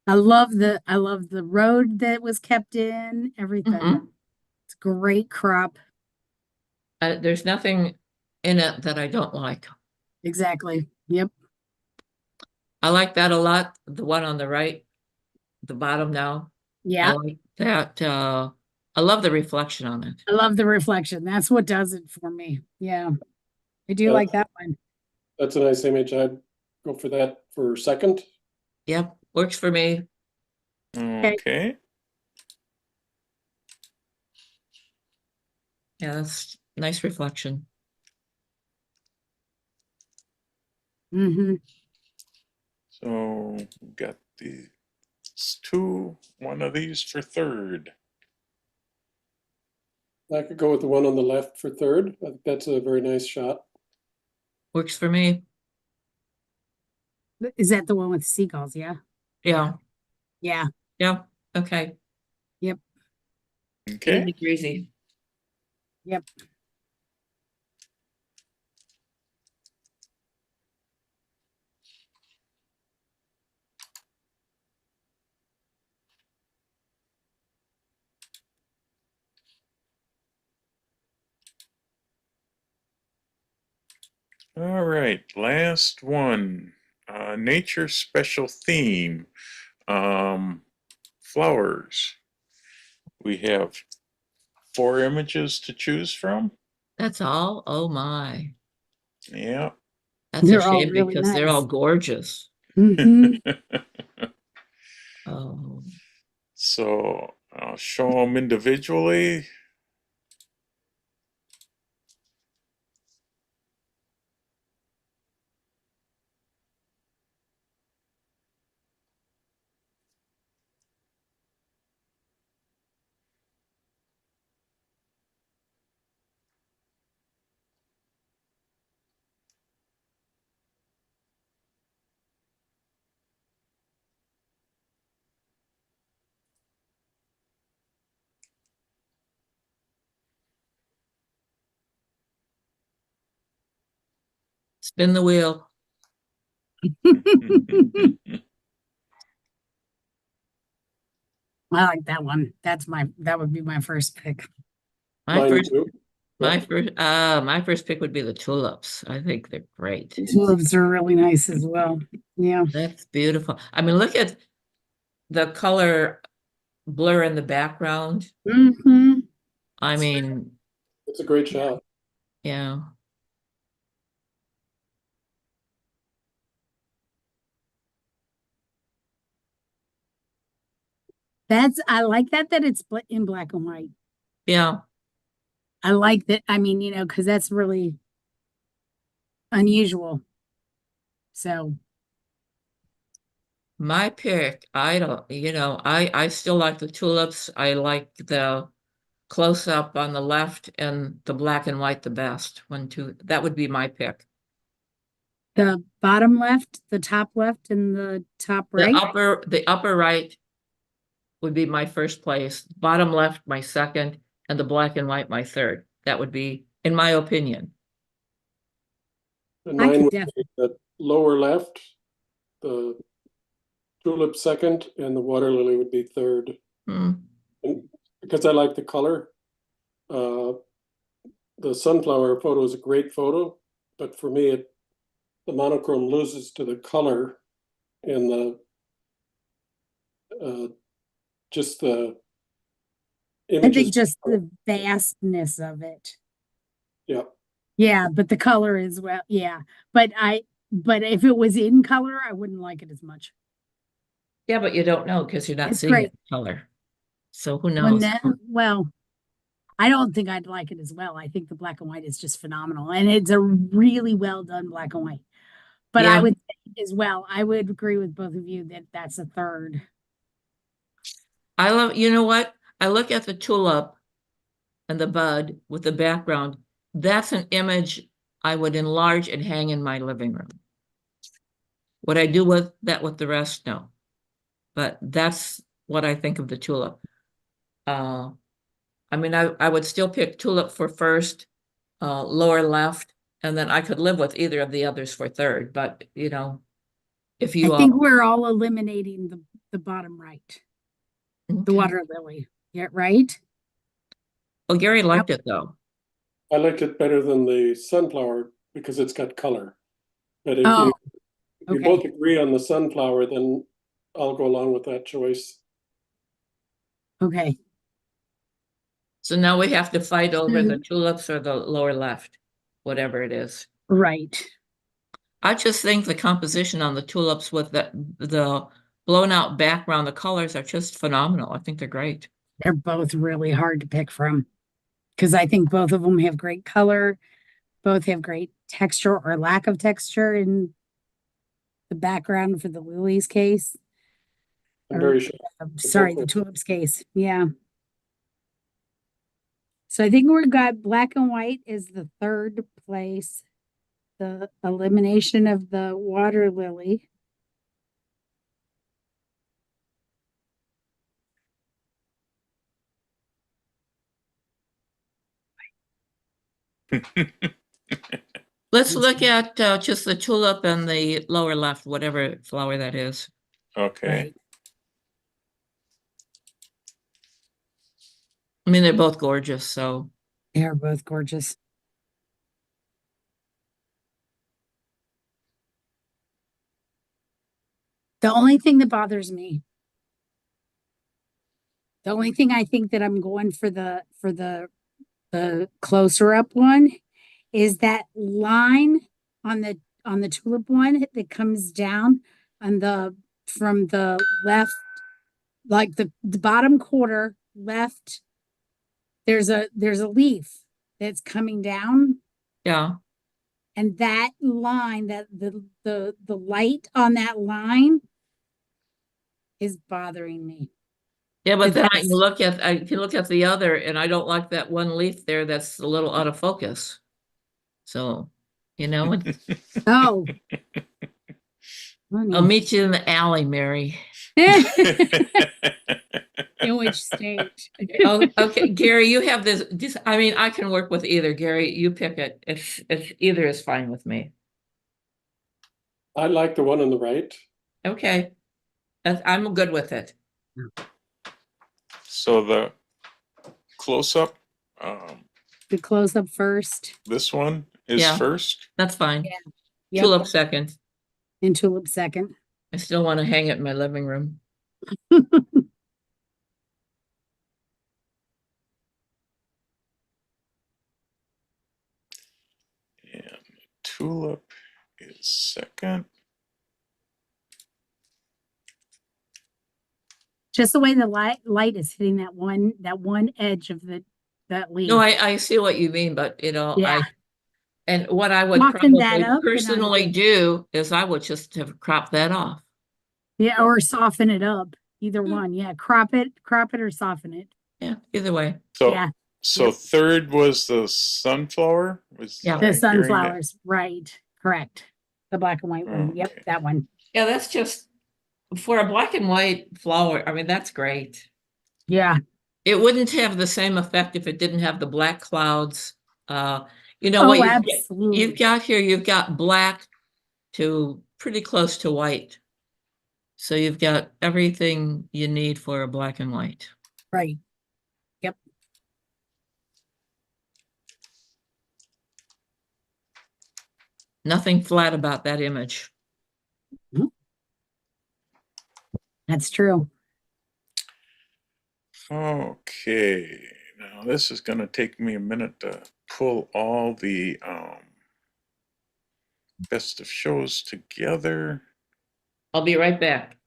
I love the road that was kept in, everything. Mhm. It's great crop. There's nothing in it that I don't like. Exactly. Yep. I like that a lot. The one on the right, the bottom now. I Yeah. like that. I love the reflection on it. I love the reflection. That's what does it for me. Yeah. I do Yeah. like that one. That's a nice image. I'd go for that for second. Yep, works for me. Okay. Yeah, that's nice reflection. Mm-hmm. So we've got these two, one of these for third. I could go with the one on the left for third. I think that's a very nice shot. Works for me. Is that the one with seagulls? Yeah. Yeah, Yeah. yeah, okay. Okay. Easy breezy. Yep. All right, last one. Nature special theme. Flowers. We have 4 images to choose from. That's all? Oh my. Yeah. That's a They're all shame really because they're nice. all gorgeous. Mm-hmm. Oh, So I'll show them individually. spin the wheel. I like that one. That would be my first pick. My Mine first, too. my first pick would be the tulips. I think they're great. Tulips are really nice as well. Yeah. That's beautiful. I mean, look at the color blur in the background. Mm-hmm. I mean, It's a great shot. yeah. I like that it's in black and white. Yeah. I like that. I mean, because that's really unusual. So My pick, I don't, I still like the tulips. I like the close up on the left and the black and white the best. That would be my pick. the bottom left, the top left, and the top right. The upper right would be my first place, bottom left my second, and the black and white my third. That would be, in my opinion. And I mine could would definitely. be the lower left, the tulip second, and the water lily would be third. Hmm. And because I like the color, the sunflower photo is a great photo, but for me, the monochrome loses to the color and just the I images. think just the vastness of it. Yeah, Yeah, but the color is well, yeah. But if it was in color, I wouldn't like it as much. Yeah, but you don't know because you're not It's seeing great. it in color. So who Well, knows? well, I don't think I'd like it as well. I think the black and white is just phenomenal, and it's a really well done black and white. But I Yeah. would say as well, I would agree with both of you that that's a third. You know what? I look at the tulip and the bud with the background, that's an image I would enlarge and hang in my living room. Would I do with the rest? No. But that's what I think of the tulip. I mean, I would still pick tulip for first, lower left, and then I could live with either of the others for third. But you know, if you I think we're all eliminating the bottom right, the okay. water lily. Yeah, right? Well, Geri liked it though. I liked it better than the sunflower because it's got color. But if Oh, you okay. both agree on the sunflower, then I'll go along with that choice. Okay. So now we have to fight over the tulips or the lower left, whatever it is. Right. I just think the composition on the tulips with the blown out background, the colors are just phenomenal. I think they're great. They're both really hard to pick from because I think both of them have great color, both have great texture or lack of texture in the background for the lilies case. I'm Or, very sure. sorry, the tulips case. Yeah. So I think we've got black and white is the third place. The elimination of the water lily. Let's look at just the tulip and the lower left, whatever flower that is. Okay. Right. I mean, they're both gorgeous, so They are both gorgeous. The only thing that bothers me, the only thing I think that I'm going for the closer up one is that line on the tulip one that comes down on the from the left, like the bottom quarter left. There's a leaf that's coming down, yeah. and that line, that the light on that line is bothering me. Yeah, but then I That's- can look at the other, and I don't like that one leaf there that's a little out of focus. So, you know, Oh, I'll honey. meet you in the alley, Mary. In which stage? Oh, okay, Geri, you have this. I mean, I can work with either. Geri, you pick it. If either is fine with me. I like the one on the right. Okay, I'm good with it. So the close-up, The close up first. this one is Yeah. first. That's fine. Yeah. Yep. Tulip second. And tulip second. I still want to hang it in my living room. And tulip is second. Just the way the light is hitting that one edge of that leaf. No, I see what you mean, but you know, Yeah. and what I would Soften that probably up and I'm personally good. do is I would just have cropped that off. Yeah, or soften it up. Either Hmm. one. Yeah. Crop it or soften it. Yeah, either way. So Yeah. so Yep. third was the sunflower. Was Yeah. I The hearing that? sunflowers. Right. Correct. The black and white one. Okay. Yep, that one. Yeah, that's just for a black and white flower. I mean, that's great. Yeah. It wouldn't have the same effect if it didn't have the black clouds. You know Oh, what absolutely. you've got here, you've got black to pretty close to white. So you've got everything you need for a black and white. Right. Yep. Nothing flat about that image. That's true. Okay. Now this is going to take me a minute to pull all the best of shows together. I'll be right back.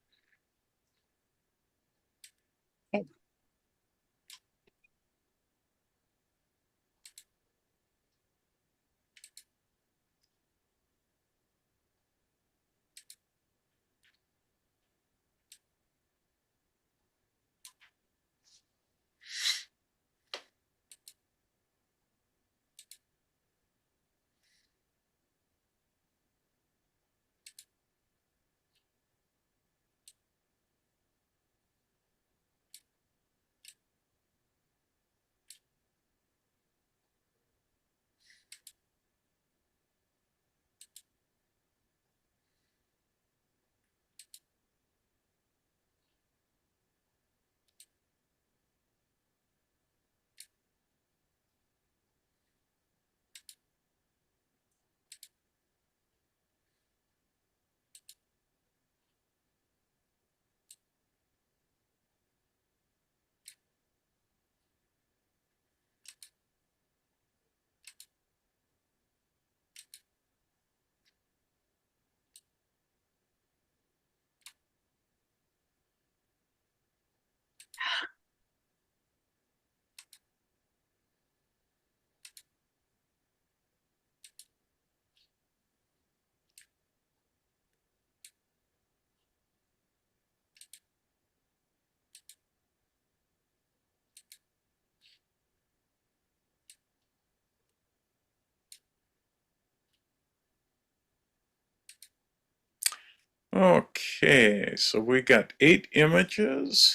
Okay, so we got 8 images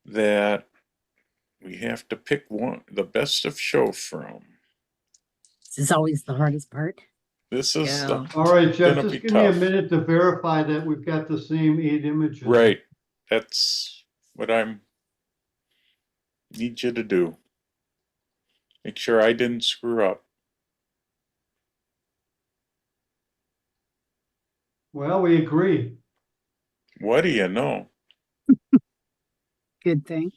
that we have to pick one, the best of show from. This is always the hardest part. This is Yeah. All right, Jeff, gonna just be give me a tough. minute to verify that we've got the same 8 images. Right. That's what I'm need you to do. Make sure I didn't screw up. Well, we agree. What do you know? Good thing.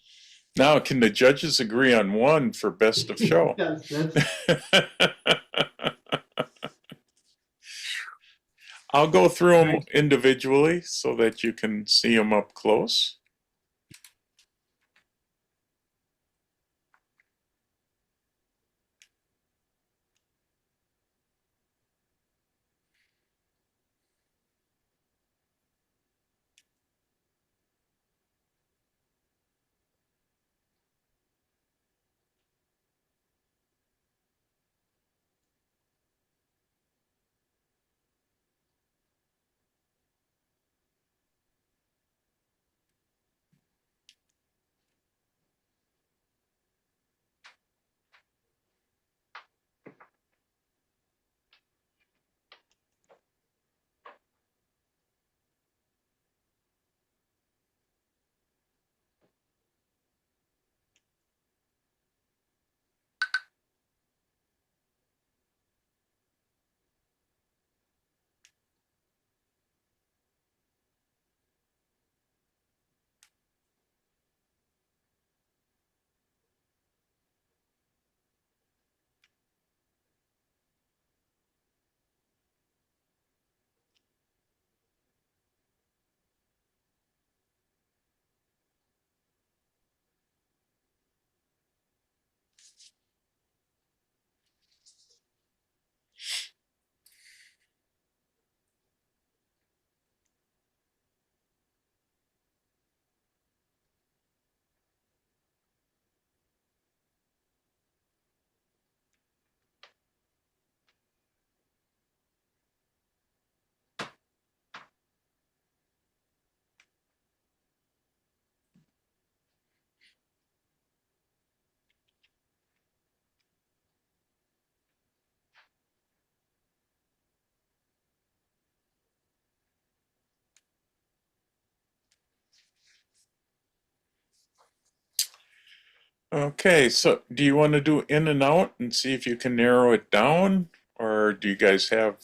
Now, can the judges agree on one for best of show? Yes, that's, I'll go through them individually so that you can see them up close. Okay, so do you want to do in and out and see if you can narrow it down? Or do you guys have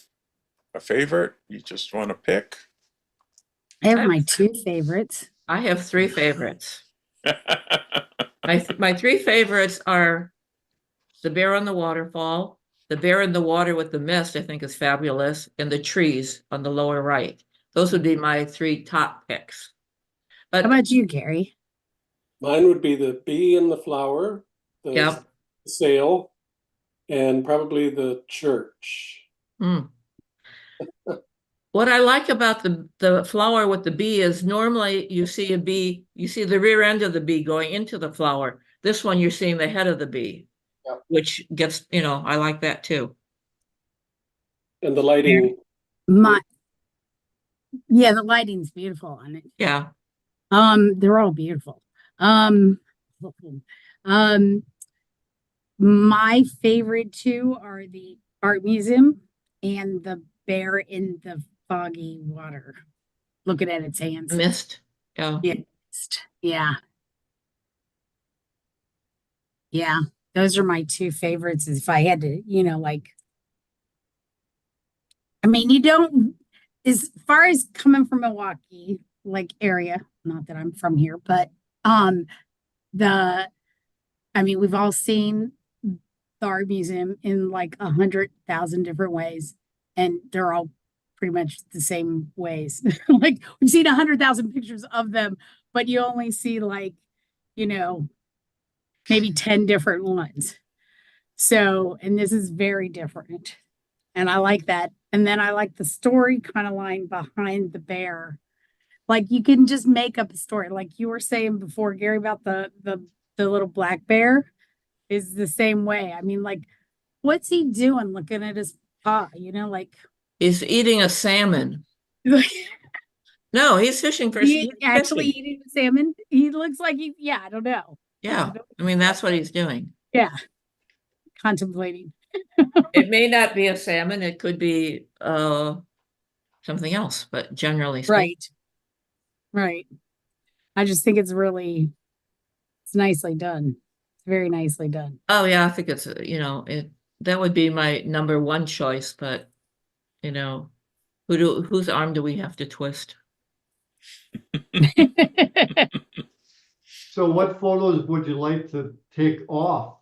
a favorite you just want to pick? I have my 2 favorites. I have 3 favorites. My 3 favorites are the bear on the waterfall, the bear in the water with the mist, I think is fabulous, and the trees on the lower right. Those would be my 3 top picks. How But about you, Gary? Mine would be the bee and the flower, the Yep. sail, and probably the church. What I like about the flower with the bee is normally you see a bee, you see the rear end of the bee going into the flower. This one, you're seeing the head of the bee, Yep. which gets, I like that too. And the lighting. The lighting's beautiful on it. Yeah. They're all beautiful. My favorite 2 are the art museum and the bear in the foggy water, looking at its hands. Mist. Yeah. Yeah. Yeah. Those are my 2 favorites. If I had to, you don't, as far as coming from Milwaukee, area, not that I'm from here, but, we've all seen the art museum in 100,000 different ways, and they're all pretty much the same ways. We've seen 100,000 pictures of them, but you only see maybe 10 different ones. So, and this is very different. And I like that. And then I like the story kind of line behind the bear. You can just make up a story. Like you were saying before, Gary, about the little black bear is the same way. What's he doing looking at his paw? He's eating a salmon. No, he's fishing for. He He's actually fishing. eating salmon. He looks like yeah, I don't know. Yeah, I mean, that's what he's doing. Yeah. Contemplating. It may not be a salmon, it could be something else, but generally speaking. Right. I just think it's nicely done. It's very nicely done. Oh yeah, I think it's that would be my number one choice, but whose arm do we have to twist? So what photos would you like to take off?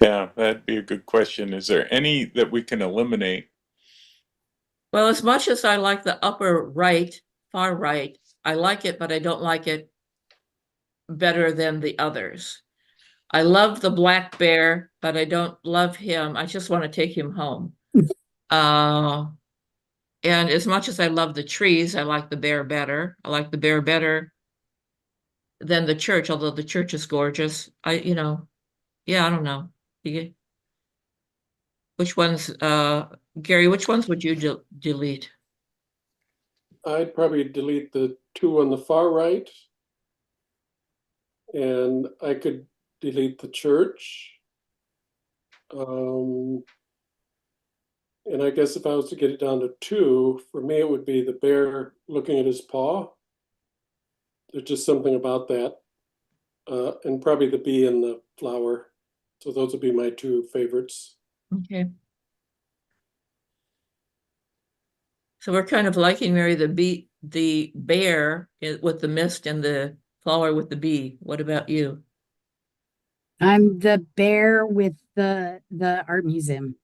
Yeah, that'd be a good question. Is there any that we can eliminate? Well, as much as I like the upper right, far right, I like it, but I don't like it better than the others. I love the black bear, but I don't love him. I just want to take him home. And as much as I love the trees, I like the bear better. I like the bear better than the church, although the church is gorgeous. I don't know. Which ones, Gary, which ones would you delete? I'd probably delete the two on the far right. And I could delete the church. And I guess if I was to get it down to two, for me, it would be the bear looking at his paw. There's just something about that. And probably the bee and the flower. So those would be my two favorites. Okay. So we're kind of liking Mary the bear with the mist and the flower with the bee. What about you? I'm the bear with the art museum.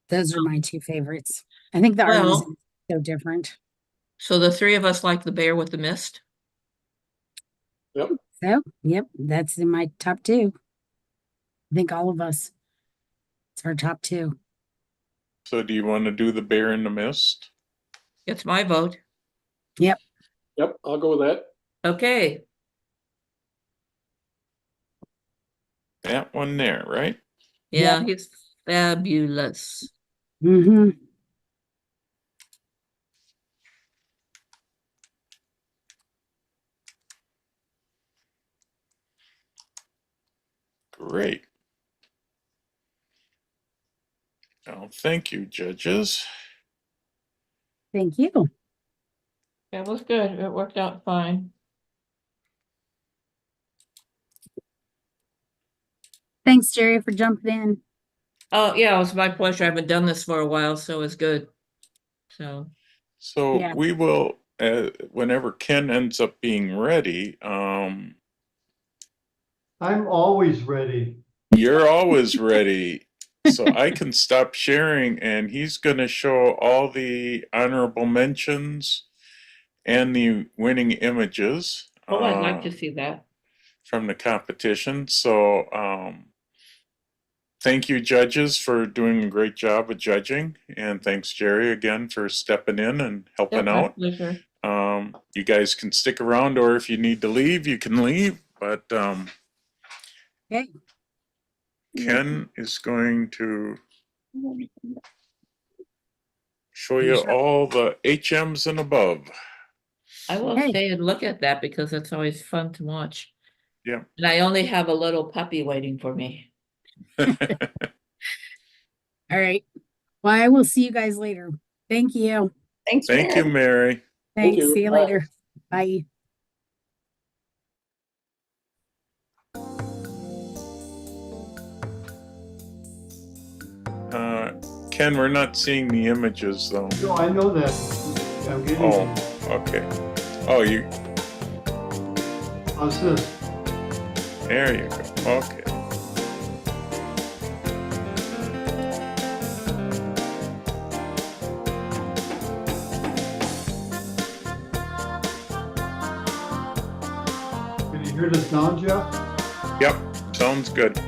Those are my two favorites. I think the art Well- museum is so different. So the three of us like the bear with the mist? Yep. So, yep, that's in my top two. I think all of us. It's our top two. So do you want to do the bear in the mist? It's my vote. Yep, I'll go with that. Okay. That one there, right? Yeah, he's fabulous. Mm-hmm. Great. Oh, thank you, judges. Thank you. That was good. It worked out fine. Thanks, Jerry, for jumping in. Oh, yeah, it was my pleasure. I haven't done this for a while, so it's good. So, So Yeah. we will, whenever Ken ends up being ready, I'm always ready. you're always ready. So I can stop sharing and he's going to show all the honorable mentions and the winning images oh, I'd like to see that. from the competition. So thank you, judges, for doing a great job of judging. And thanks, Jerry, again for stepping in and helping My out. pleasure. You guys can stick around, or if you need to leave, you can leave. But Okay. Ken is going to show you all the HMs and above. I will Hey. stay and look at that because it's always fun to watch. Yeah. And I only have a little puppy waiting for me. All right. Well, I will see you guys later. Thank you. Thanks, Thank you, Mary. Thank Thanks. you. See you Bye. later. Bye. Ken, we're not seeing the images though. No, I know that. I'm getting, Oh, okay. Oh, how's this? there you go. Okay. Can you hear the sound, Jeff? Yep, sounds good.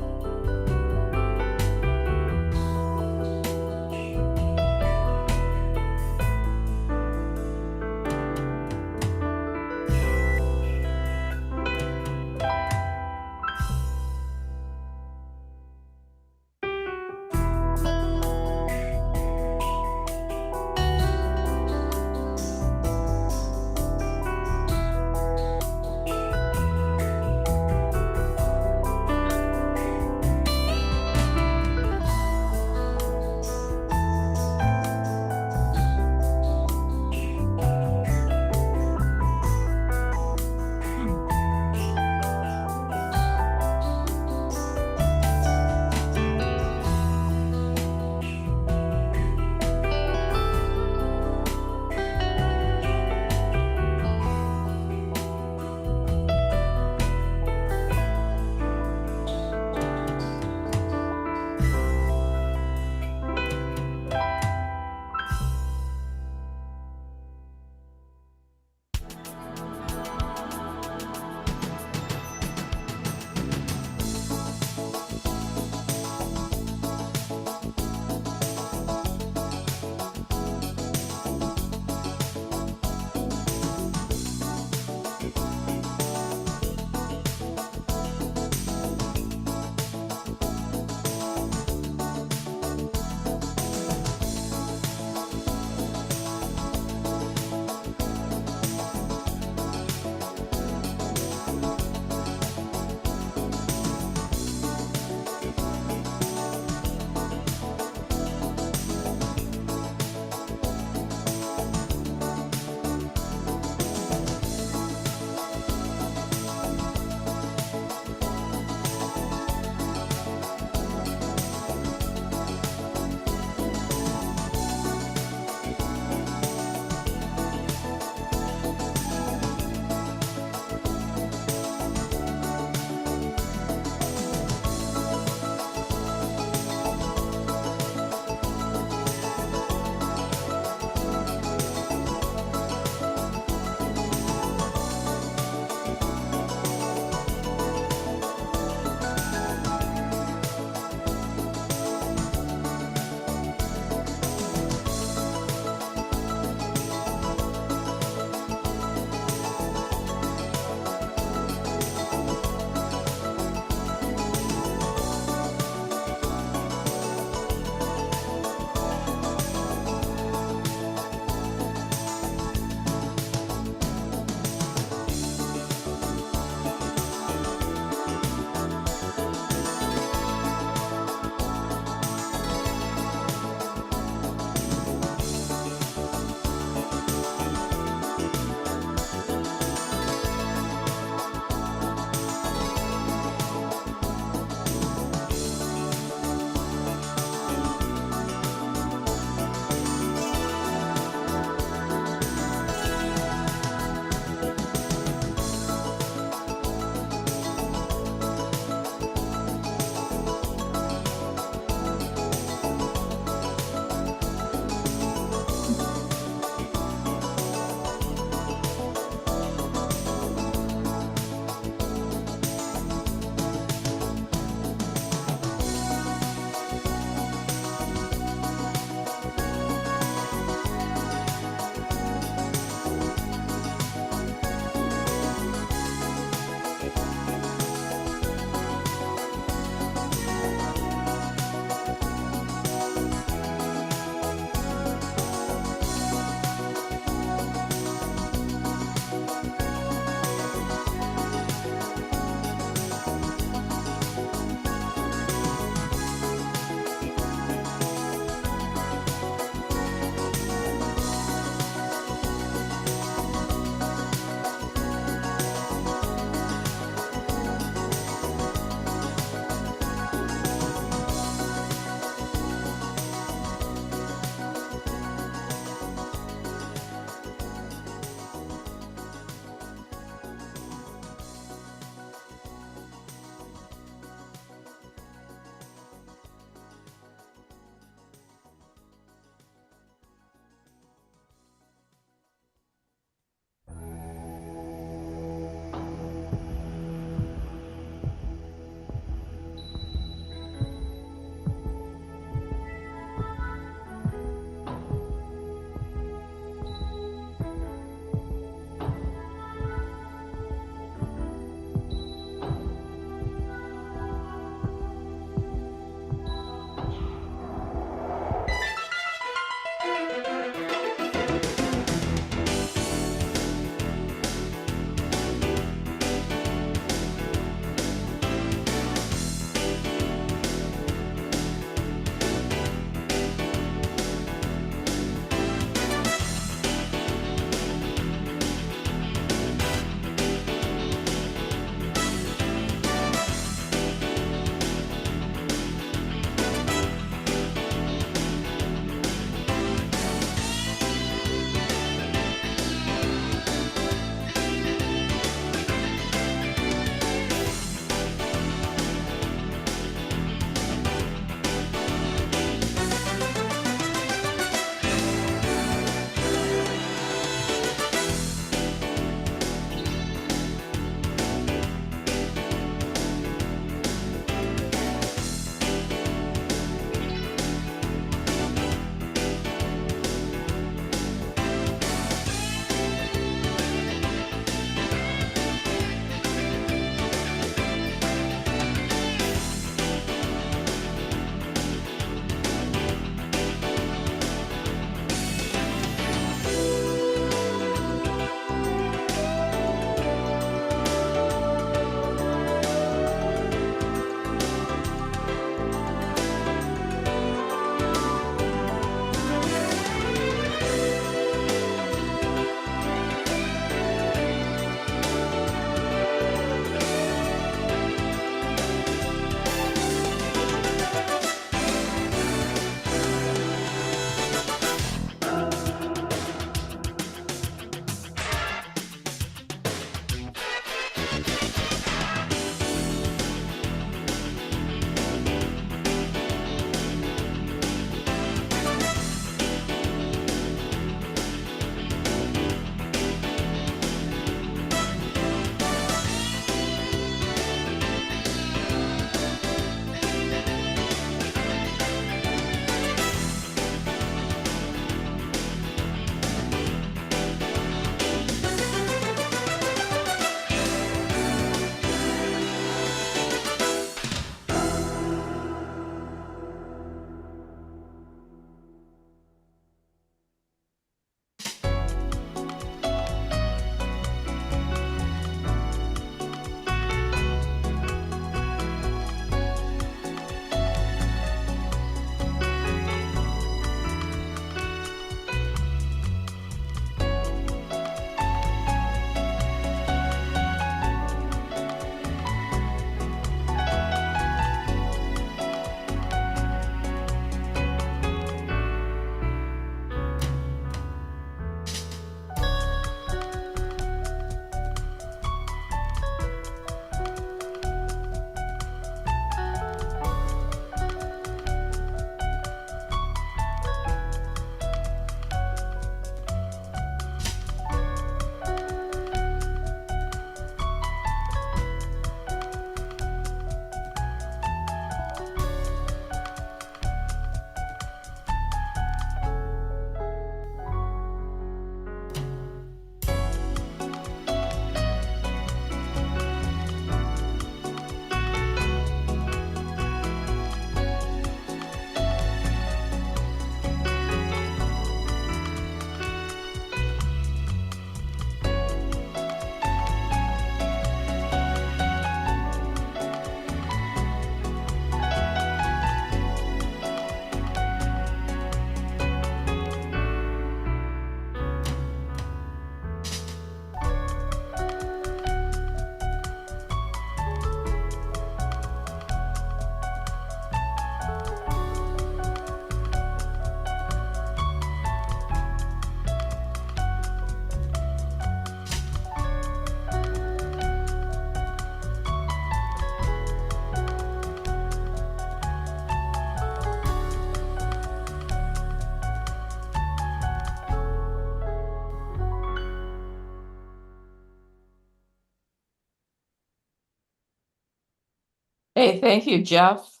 Hey, thank you, Jeff.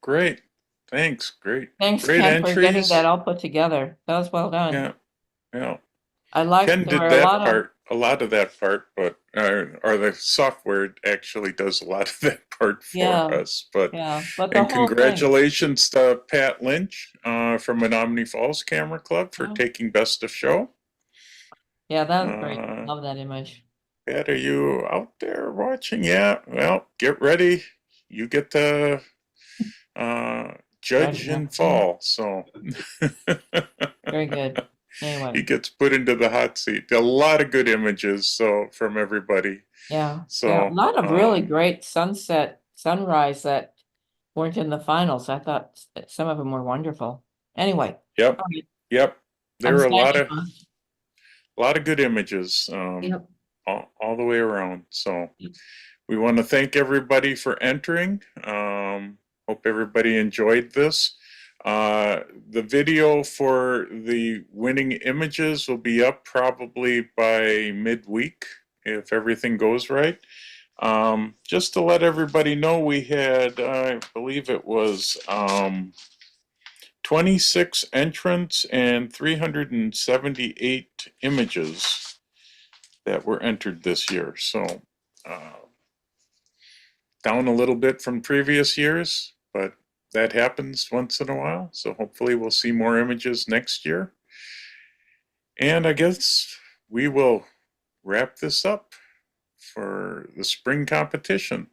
Great. Thanks. Great. Thanks, Great Ken, for getting entries. that all put together. That was well done. Yeah. Yeah. I like Ken there did were a that lot of, part, a lot of that part, but or the software actually does a lot of that part for Yeah. us. But yeah, but the and whole thing. congratulations to Pat Lynch from Menominee Falls Camera Club for Yeah. taking Best of Show. Yeah, that was great. Uh, Love that image. Pat, are you out there watching? Yeah. Well, get ready. You get to judge in fall. So Very good. Anyway, he gets put into the hot seat. A lot of good images, so from everybody. yeah, So yeah, a lot of really great sunrise that weren't in the finals. I thought some of them were wonderful. Anyway, Yep. all right, Yep. There I'm were a signing off. lot of good images Yep. all the way around. So Yep. we want to thank everybody for entering. Hope everybody enjoyed this. The video for the winning images will be up probably by midweek if everything goes right. Just to let everybody know, we had, I believe it was 26 entrants and 378 images that were entered this year. So down a little bit from previous years, but that happens once in a while. So hopefully we'll see more images next year. And I guess we will wrap this up for the spring competition.